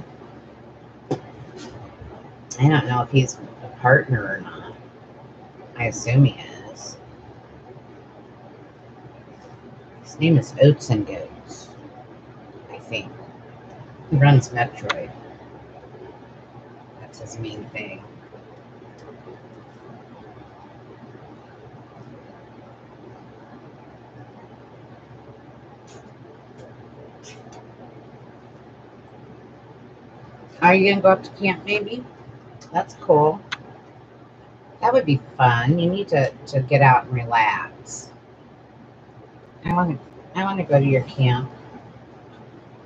[SPEAKER 1] I don't know if he's a partner or not. I assume he is. His name is Oats and Goats, I think. He runs Metroid. That's his main thing. Are you gonna go up to camp, maybe? That's cool. That would be fun. You need to get out and relax. I want to go to your camp.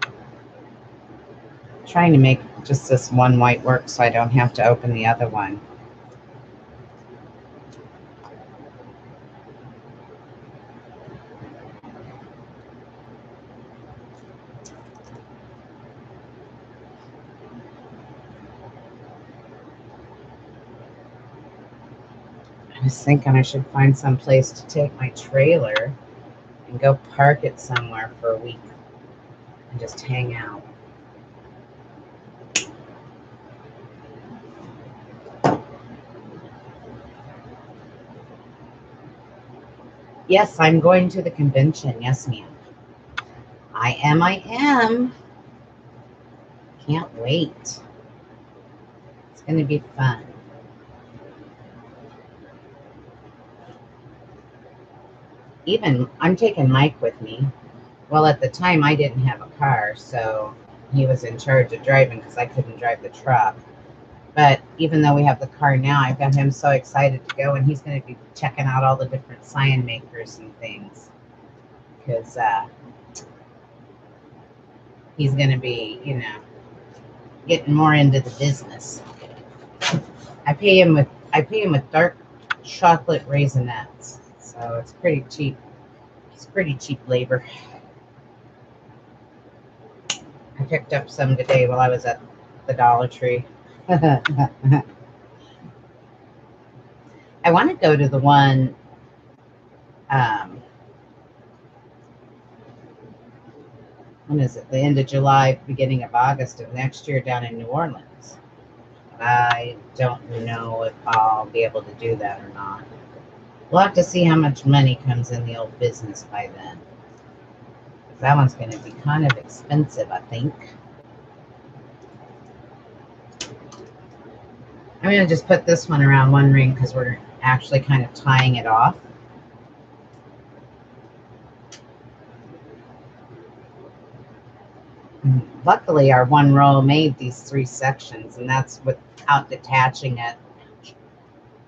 [SPEAKER 1] I'm trying to make just this one white work so I don't have to open the other one. I was thinking I should find some place to take my trailer and go park it somewhere for a week and just hang out. Yes, I'm going to the convention. Yes, ma'am. I am. Can't wait. It's going to be fun. Even, I'm taking Mike with me. Well, at the time, I didn't have a car, so he was in charge of driving because I couldn't drive the truck. But even though we have the car now, I've got him so excited to go, and he's going to be checking out all the different sign makers and things. Because he's going to be, getting more into the business. I pay him with dark chocolate raisinets, so it's pretty cheap. It's pretty cheap labor. I picked up some today while I was at the Dollar Tree. I want to go to the one when is it? The end of July, beginning of August of next year down in New Orleans. I don't know if I'll be able to do that or not. We'll have to see how much money comes in the old business by then. That one's going to be kind of expensive, I think. I'm going to just put this one around one ring because we're actually kind of tying it off. Luckily, our one roll made these 3 sections, and that's without detaching it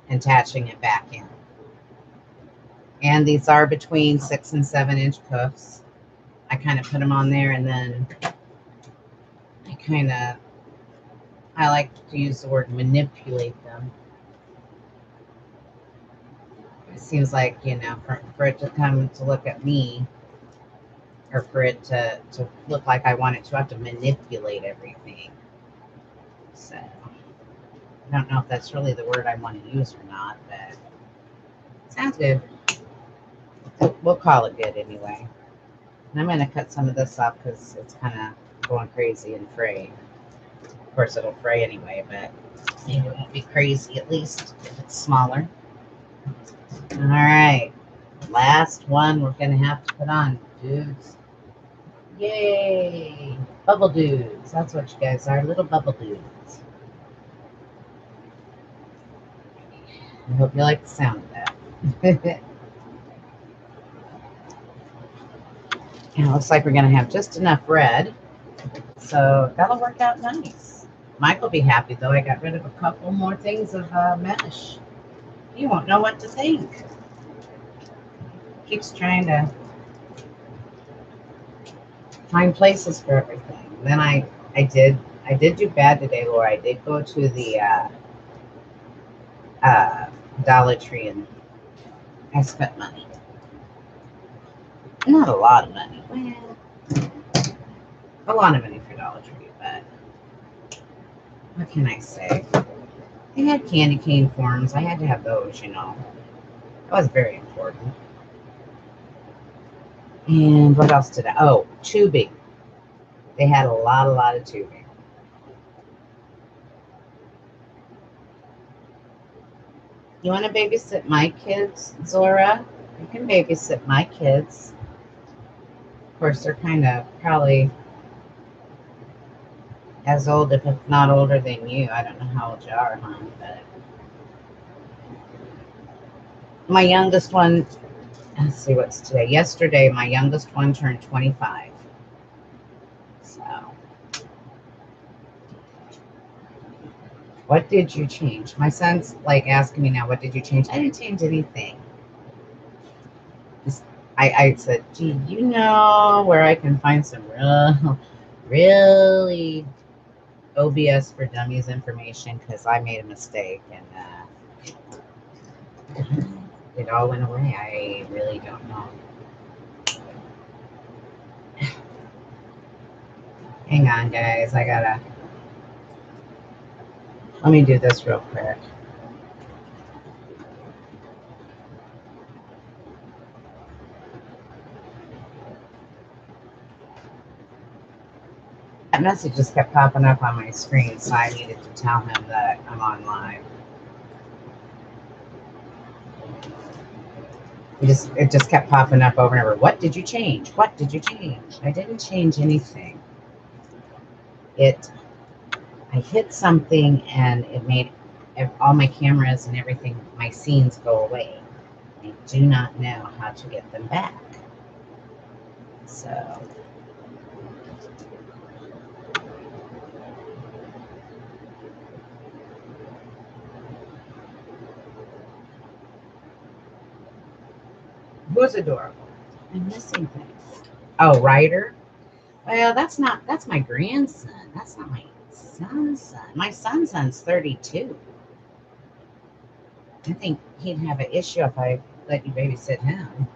[SPEAKER 1] and attaching it back in. And these are between 6 and 7 inch poofs. I kind of put them on there, and then I like to use the word manipulate them. It seems like, for it to come to look at me, or for it to look like I want it to, I have to manipulate everything. So, I don't know if that's really the word I want to use or not, but it sounds good. We'll call it good anyway. And I'm going to cut some of this off because it's kind of going crazy and frayed. Of course, it'll fray anyway, but maybe it won't be crazy, at least if it's smaller. All right. Last one we're going to have to put on, dudes. Yay! Bubble dudes. That's what you guys are, little bubble dudes. I hope you like the sound of that. And it looks like we're going to have just enough red. So that'll work out nice. Mike will be happy, though. I got rid of a couple more things of mesh. You won't know what to think. Keeps trying to find places for everything. And then I did do bad today, Laura. I did go to the Dollar Tree and I spent money. Not a lot of money. Well, a lot of money for Dollar Tree, but what can I say? They had candy cane forms. I had to have those, you know. That was very important. And what else did I? Oh, tubing. They had a lot of tubing. You want to babysit my kids, Zora? You can babysit my kids. Of course, they're kind of probably as old, if not older than you. I don't know how old you are, hon, but my youngest one, let's see what's today. Yesterday, my youngest one turned 25. So, what did you change? My son's like asking me now, what did you change? I didn't change anything. I said, gee, you know where I can find some really OBS for Dummies information, because I made a mistake and it all went away. I really don't know. Hang on, guys. Let me do this real quick. That message just kept popping up on my screen, so I needed to tell him that I'm on live. It just kept popping up over and over. What did you change? What did you change? I didn't change anything. I hit something and it made all my cameras and everything, my scenes, go away. I do not know how to get them back. So who's adorable? I'm missing things. Oh, Ryder? Well, that's my grandson. That's not my son's son. My son's 32. I think he'd have an issue if I let you babysit him.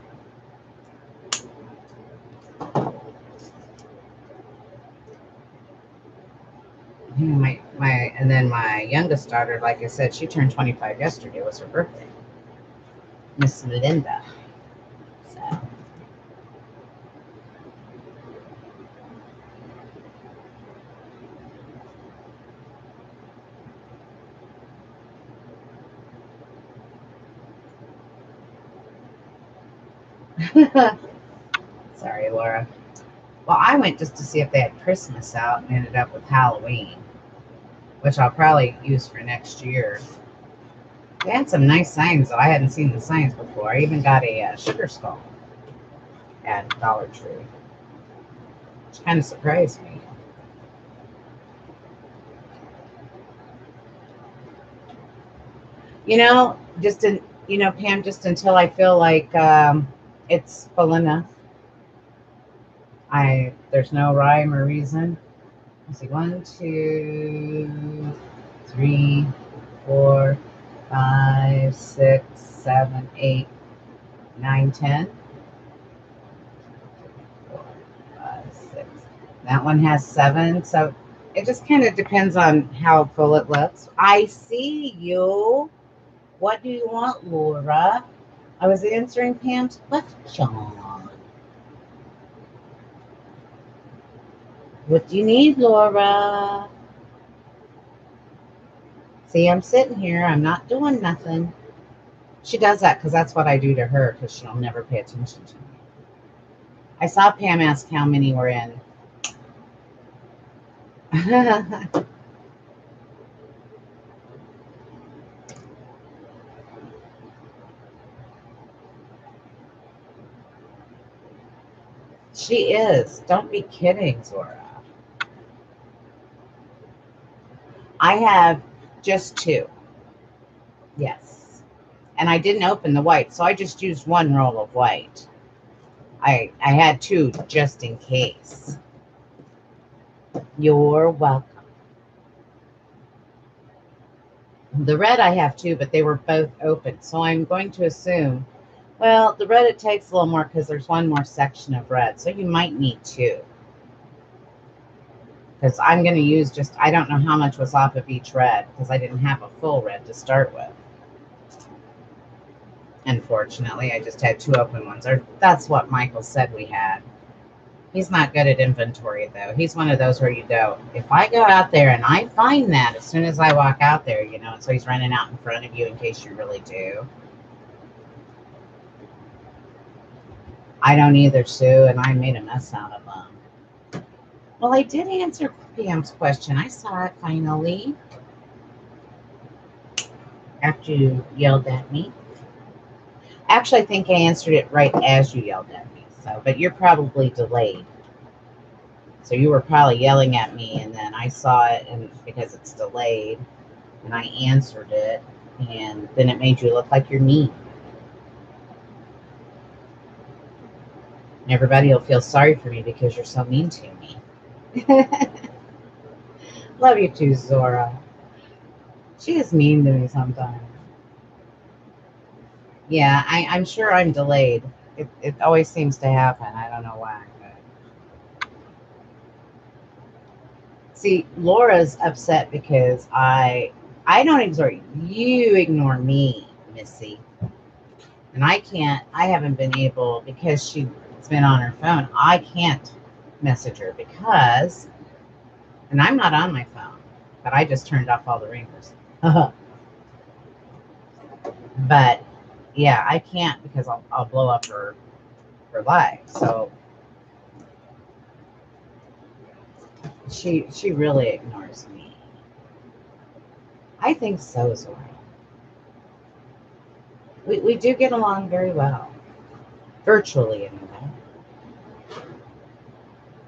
[SPEAKER 1] And then my youngest daughter, like I said, she turned 25 yesterday. It was her birthday. Miss Linda. So. Sorry, Laura. Well, I went just to see if they had Christmas out and ended up with Halloween, which I'll probably use for next year. They had some nice signs, though. I hadn't seen the signs before. I even got a sugar skull at Dollar Tree, which kind of surprised me. You know, Pam, just until I feel like it's full enough. There's no rhyme or reason. Let's see, 1, 2, 3, 4, 5, 6, 7, 8, 9, 10. 4, 5, 6. That one has 7, so it just kind of depends on how full it looks. I see you. What do you want, Laura? I was answering Pam's question. What do you need, Laura? See, I'm sitting here. I'm not doing nothing. She does that because that's what I do to her, because she'll never pay attention to me. I saw Pam ask how many were in. She is. Don't be kidding, Zora. I have just 2. Yes. And I didn't open the white, so I just used one roll of white. I had two just in case. You're welcome. The red I have two, but they were both open. So I'm going to assume, well, the red it takes a little more because there's one more section of red. So you might need two. Because I'm going to use just, I don't know how much was off of each red because I didn't have a full red to start with. Unfortunately, I just had two open ones. Or that's what Michael said we had. He's not good at inventory, though. He's one of those where you go, if I go out there and I find that as soon as I walk out there, you know, and so he's running out in front of you in case you really do. I don't either, Sue, and I made a mess out of them. Well, I did answer Pam's question. I saw it finally. After you yelled at me. Actually, I think I answered it right as you yelled at me. So, but you're probably delayed. So you were probably yelling at me, and then I saw it, and because it's delayed, and I answered it, and then it made you look like you're mean. And everybody will feel sorry for me because you're so mean to me. Love you too, Zora. She is mean to me sometimes. Yeah, I'm sure I'm delayed. It always seems to happen. I don't know why. But. See, Laura's upset because I don't ignore you. You ignore me, Missy. And I haven't been able, because she's been on her phone, I can't message her because, and I'm not on my phone, but I just turned off all the ringers. But yeah, I can't because I'll blow up her live. So she really ignores me. I think so, Zora. We do get along very well. Virtually, anyway.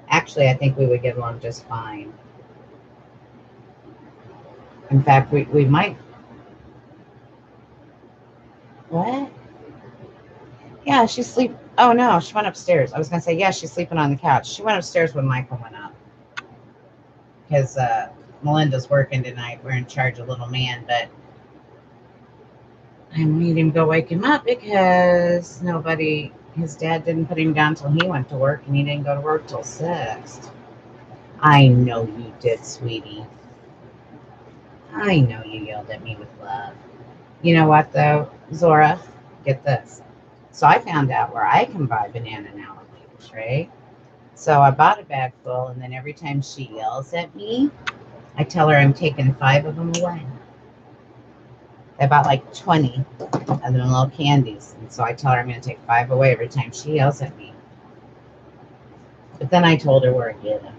[SPEAKER 1] Actually, I think we would get along just fine. In fact, we might. What? Yeah, she's sleep. Oh, no, she went upstairs. I was going to say, yeah, she's sleeping on the couch. She went upstairs when Michael went up. Because Melinda's working tonight. We're in charge of little man, but I need him to go wake him up because his dad didn't put him down till he went to work, and he didn't go to work till 6. I know you did, sweetie. I know you yelled at me with love. You know what, though, Zora? Get this. So I found out where I can buy banana nowadays, right? So I bought a bag full, and then every time she yells at me, I tell her I'm taking 5 of them away. I bought like 20 of them little candies, and so I tell her I'm going to take 5 away every time she yells at me. But then I told her where I get them.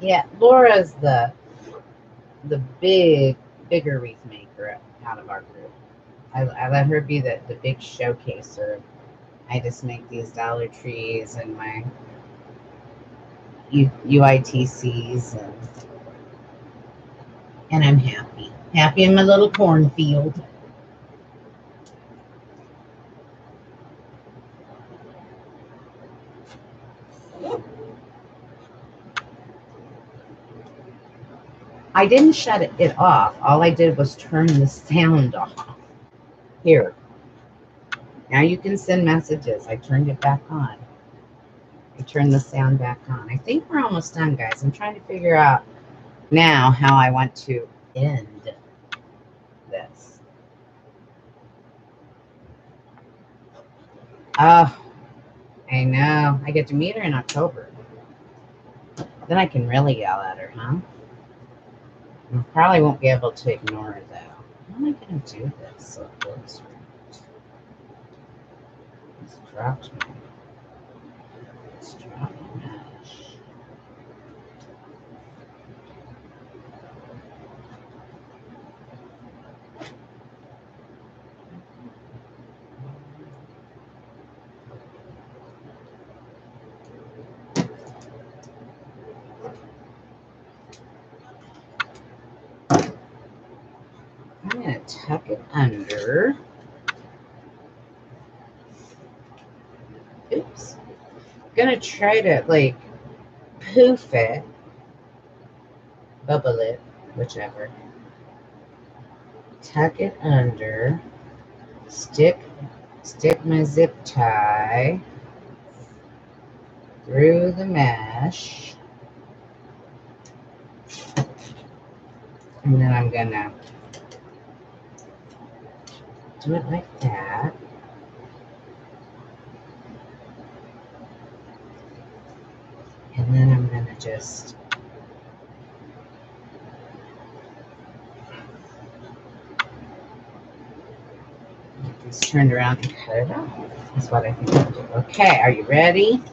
[SPEAKER 1] Yeah, Laura's the bigger wreath maker out of our group. I let her be the big showcaser. I just make these Dollar Trees and my UITCs, and I'm happy in my little cornfield. I didn't shut it off. All I did was turn the sound off. Here. Now you can send messages. I turned it back on. I turned the sound back on. I think we're almost done, guys. I'm trying to figure out now how I want to end this. Oh, I know. I get to meet her in October. Then I can really yell at her, huh? I probably won't be able to ignore her, though. How am I going to do this so it works right? It's dropped me. It's dropped me. tuck it under. Oops. I'm going to try to like poof it, bubble it, whichever. Tuck it under. Stick my zip tie through the mesh. And then I'm gonna do it like that. And then I'm gonna just get this turned around and cut it off. That's what I think I'll do. Okay, are you ready?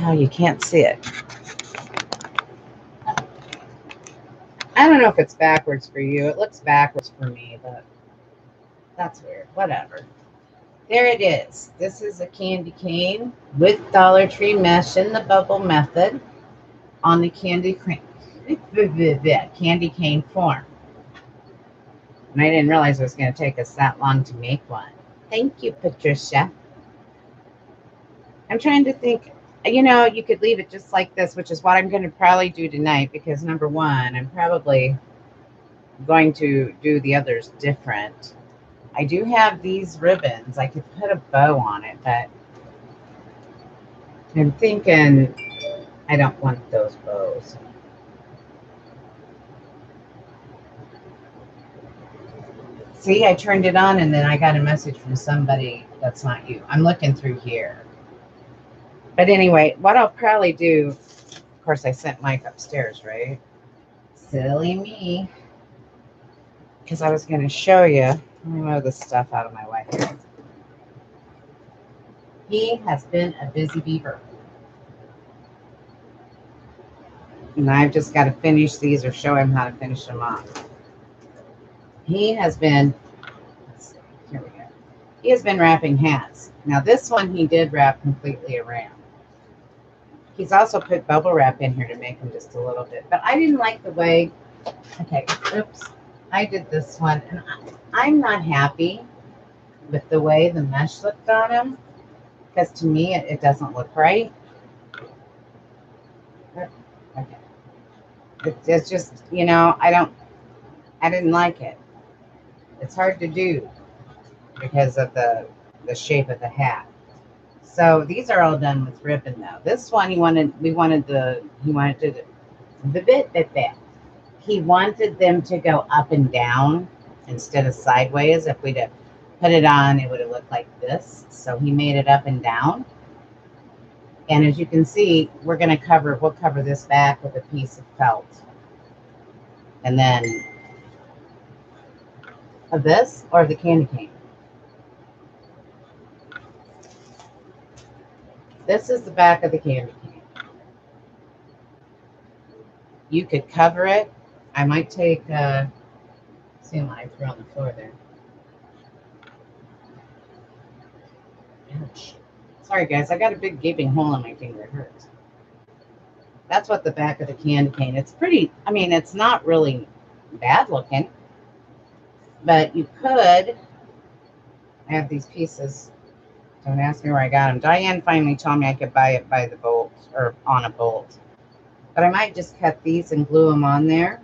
[SPEAKER 1] Oh, you can't see it. I don't know if it's backwards for you. It looks backwards for me, but that's weird. Whatever. There it is. This is a candy cane with Dollar Tree mesh in the bubble method on the candy cane form. And I didn't realize it was going to take us that long to make one. Thank you, Patricia. I'm trying to think, you know, you could leave it just like this, which is what I'm going to probably do tonight because number one, I'm probably going to do the others different. I do have these ribbons. I could put a bow on it, but I'm thinking I don't want those bows. See, I turned it on and then I got a message from somebody that's not you. I'm looking through here. But anyway, what I'll probably do, of course, I sent Mike upstairs, right? Silly me. Because I was going to show you. Let me move this stuff out of my way here. He has been a busy beaver. And I've just got to finish these or show him how to finish them off. He has been, let's see, here we go. He has been wrapping hats. Now this one he did wrap completely around. He's also put bubble wrap in here to make them just a little bit. But I didn't like the way, okay, oops. I did this one. And I'm not happy with the way the mesh looked on him. Because to me, it doesn't look right. Okay. It's just, you know, I didn't like it. It's hard to do because of the shape of the hat. So these are all done with ribbon though. This one he wanted them to go up and down instead of sideways. If we'd have put it on, it would have looked like this. So he made it up and down. And as you can see, we'll cover this back with a piece of felt. And then of this or the candy cane. This is the back of the candy cane. You could cover it. I might take, see what I threw on the floor there. Ouch. Sorry guys, I got a big gaping hole in my finger. It hurts. That's what the back of the candy cane. It's pretty, I mean, it's not really bad looking, but you could have these pieces. Don't ask me where I got them. Diane finally told me I could buy it by the bolt or on a bolt. But I might just cut these and glue them on there.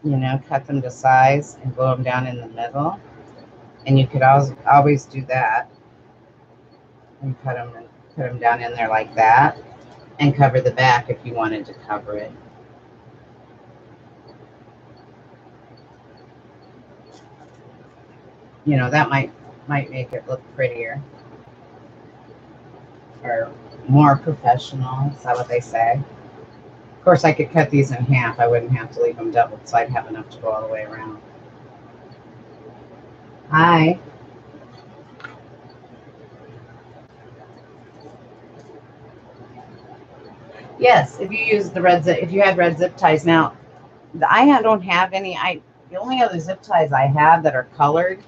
[SPEAKER 1] You know, cut them to size and glue them down in the middle. And you could always do that. And put them down in there like that. And cover the back if you wanted to cover it. You know, that might make it look prettier. Or more professional. Is that what they say? Of course, I could cut these in half. I wouldn't have to leave them doubled, so I'd have enough to go all the way around. Hi. Yes, if you use the red zip, if you had red zip ties. Now, I don't have any. The only other zip ties I have that are colored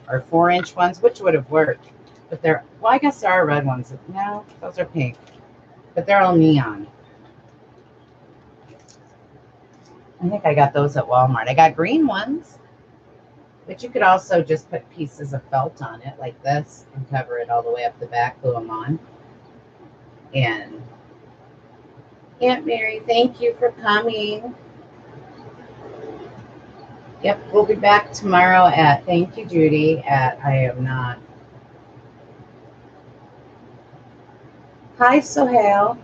[SPEAKER 1] are 4-inch ones, which would have worked. But they're, well, I guess there are red ones. No, those are pink. But they're all neon. I think I got those at Walmart. I got green ones, but you could also just put pieces of felt on it like this and cover it all the way up the back, glue them on. And Aunt Mary, thank you for coming. Yep, we'll be back tomorrow at, thank you, Judy, at I am not. Hi, Sohail.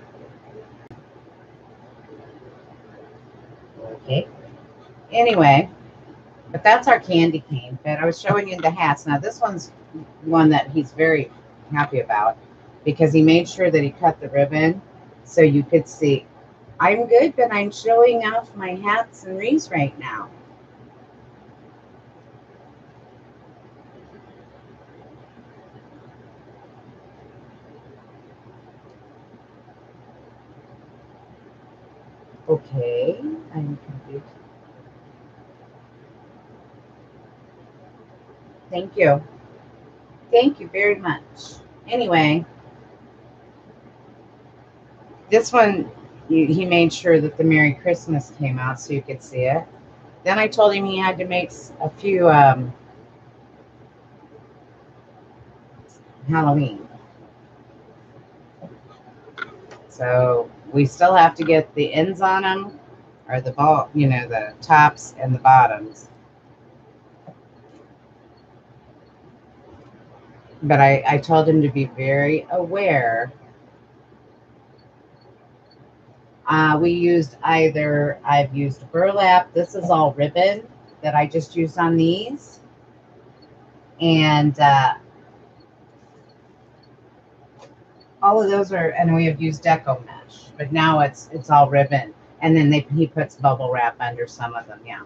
[SPEAKER 1] Okay. Anyway, but that's our candy cane. But I was showing you the hats. Now, this one's one that he's very happy about because he made sure that he cut the ribbon so you could see. I'm good, but I'm showing off my hats and wreaths right now. Okay, I'm confused. Thank you. Thank you very much. Anyway, this one, he made sure that the Merry Christmas came out so you could see it. Then I told him he had to make a few Halloween. So we still have to get the ends on them, or the ball, you know, the tops and the bottoms. But I told him to be very aware. We used I've used burlap. This is all ribbon that I just used on these. And all of those are, and we have used deco mesh, but now it's all ribbon. And then he puts bubble wrap under some of them, yeah.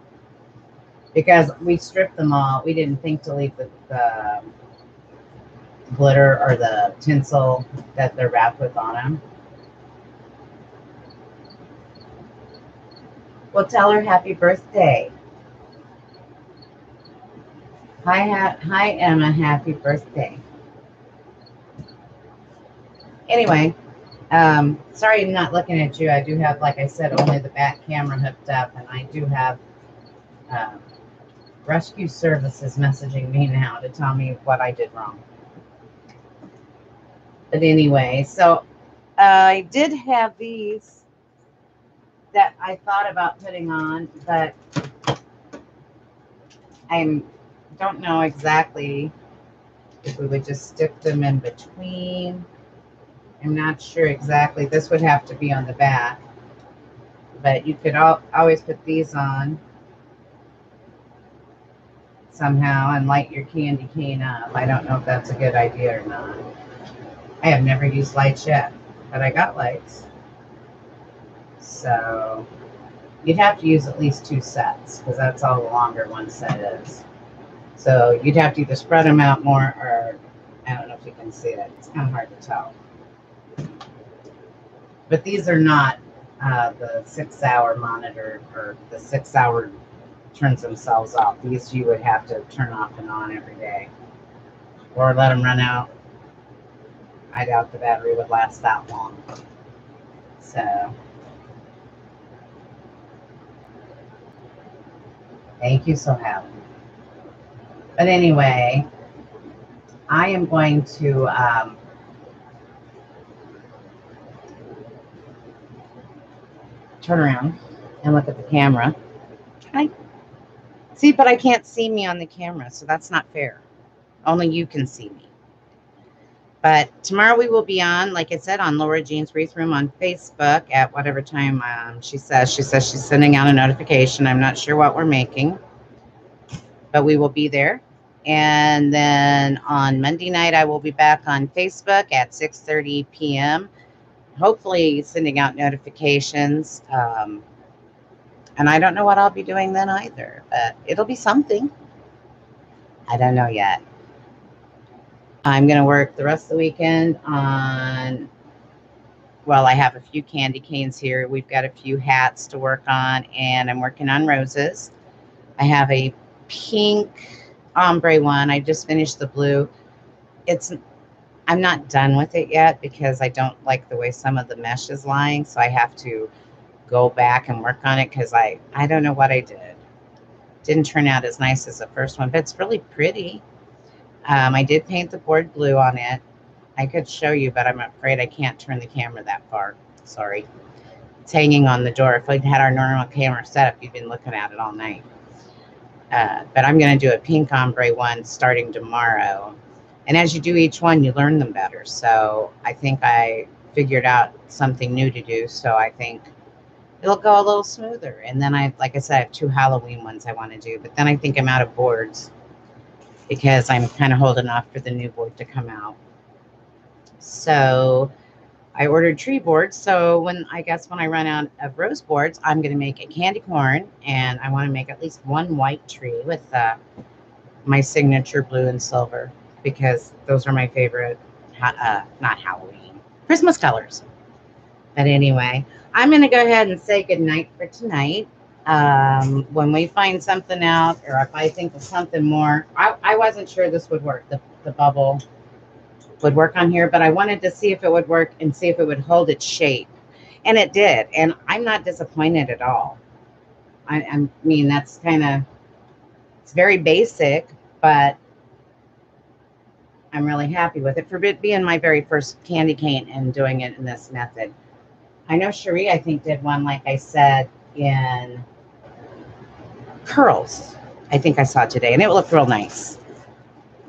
[SPEAKER 1] Because we stripped them all. We didn't think to leave the glitter or the tinsel that they're wrapped with on them. Well, tell her happy birthday. Hi, Emma. Happy birthday. Anyway, sorry I'm not looking at you. I do have, like I said, only the back camera hooked up, and I do have rescue services messaging me now to tell me what I did wrong. But anyway, so I did have these that I thought about putting on, but I don't know exactly if we would just stick them in between. I'm not sure exactly. This would have to be on the back, but you could always put these on somehow and light your candy cane up. I don't know if that's a good idea or not. I have never used lights yet, but I got lights. So you'd have to use at least 2 sets because that's all the longer one set is. So you'd have to either spread them out more, or I don't know if you can see it. It's kind of hard to tell. But these are not the 6-hour monitor, or the 6-hour turns themselves off. These you would have to turn off and on every day, or let them run out. I doubt the battery would last that long. So thank you, Sohail. But anyway, I am going to turn around and look at the camera. See, but I can't see me on the camera, so that's not fair. Only you can see me. But tomorrow we will be on, like I said, on Laura Jean's Wreath Room on Facebook at whatever time she says. She says she's sending out a notification. I'm not sure what we're making, but we will be there. And then on Monday night, I will be back on Facebook at 6:30 p.m. Hopefully sending out notifications. And I don't know what I'll be doing then either, but it'll be something. I don't know yet. I'm going to work the rest of the weekend on, well, I have a few candy canes here. We've got a few hats to work on, and I'm working on roses. I have a pink ombre one. I just finished the blue. I'm not done with it yet because I don't like the way some of the mesh is lying, so I have to go back and work on it because I don't know what I did. Didn't turn out as nice as the first one, but it's really pretty. I did paint the board blue on it. I could show you, but I'm afraid I can't turn the camera that far. Sorry. It's hanging on the door. If we'd had our normal camera set up, you've been looking at it all night. But I'm going to do a pink ombre one starting tomorrow. And as you do each one, you learn them better. So I think I figured out something new to do. So I think it'll go a little smoother. And then like I said, I have 2 Halloween ones I want to do. But then I think I'm out of boards because I'm kind of holding off for the new board to come out. So I ordered tree boards. So when I run out of rose boards, I'm going to make a candy corn. And I want to make at least one white tree with my signature blue and silver, because those are my favorite, not Halloween, Christmas colors. But anyway, I'm going to go ahead and say goodnight for tonight. When we find something out, or if I think of something more, I wasn't sure this would work. The bubble would work on here, but I wanted to see if it would work and see if it would hold its shape. And it did. And I'm not disappointed at all. I mean, that's it's very basic, but I'm really happy with it for it being my very first candy cane and doing it in this method. I know Cherie, I think, did one, like I said, in pearls. I think I saw today, and it looked real nice.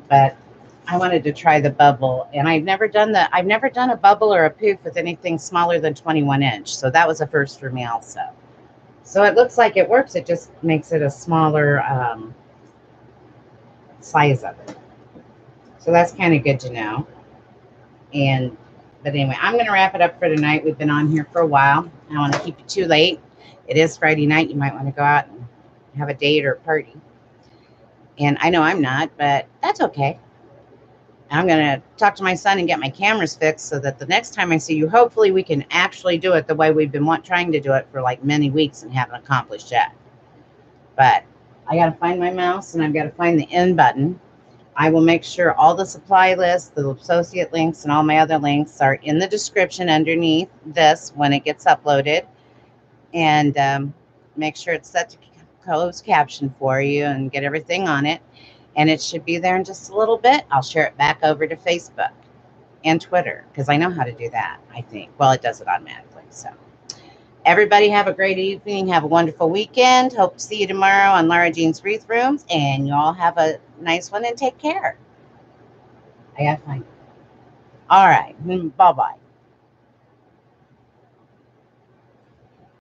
[SPEAKER 1] But I wanted to try the bubble, and I've never done a bubble or a poof with anything smaller than 21 inch. So that was a first for me also. So it looks like it works. It just makes it a smaller size of it. So that's kind of good to know. But anyway, I'm going to wrap it up for tonight. We've been on here for a while. I don't want to keep you too late. It is Friday night. You might want to go out and have a date or a party. And I know I'm not, but that's okay. I'm going to talk to my son and get my cameras fixed so that the next time I see you, hopefully we can actually do it the way we've been trying to do it for like many weeks and haven't accomplished yet. But I got to find my mouse, and I've got to find the end button. I will make sure all the supply lists, the associate links, and all my other links are in the description underneath this when it gets uploaded. And make sure it's set to closed caption for you and get everything on it. And it should be there in just a little bit. I'll share it back over to Facebook and Twitter because I know how to do that, I think. Well, it does it automatically. So everybody have a great evening. Have a wonderful weekend. Hope to see you tomorrow on Lara Jean's Wreath Rooms. And you all have a nice one and take care. I got to find it. All right. Bye-bye.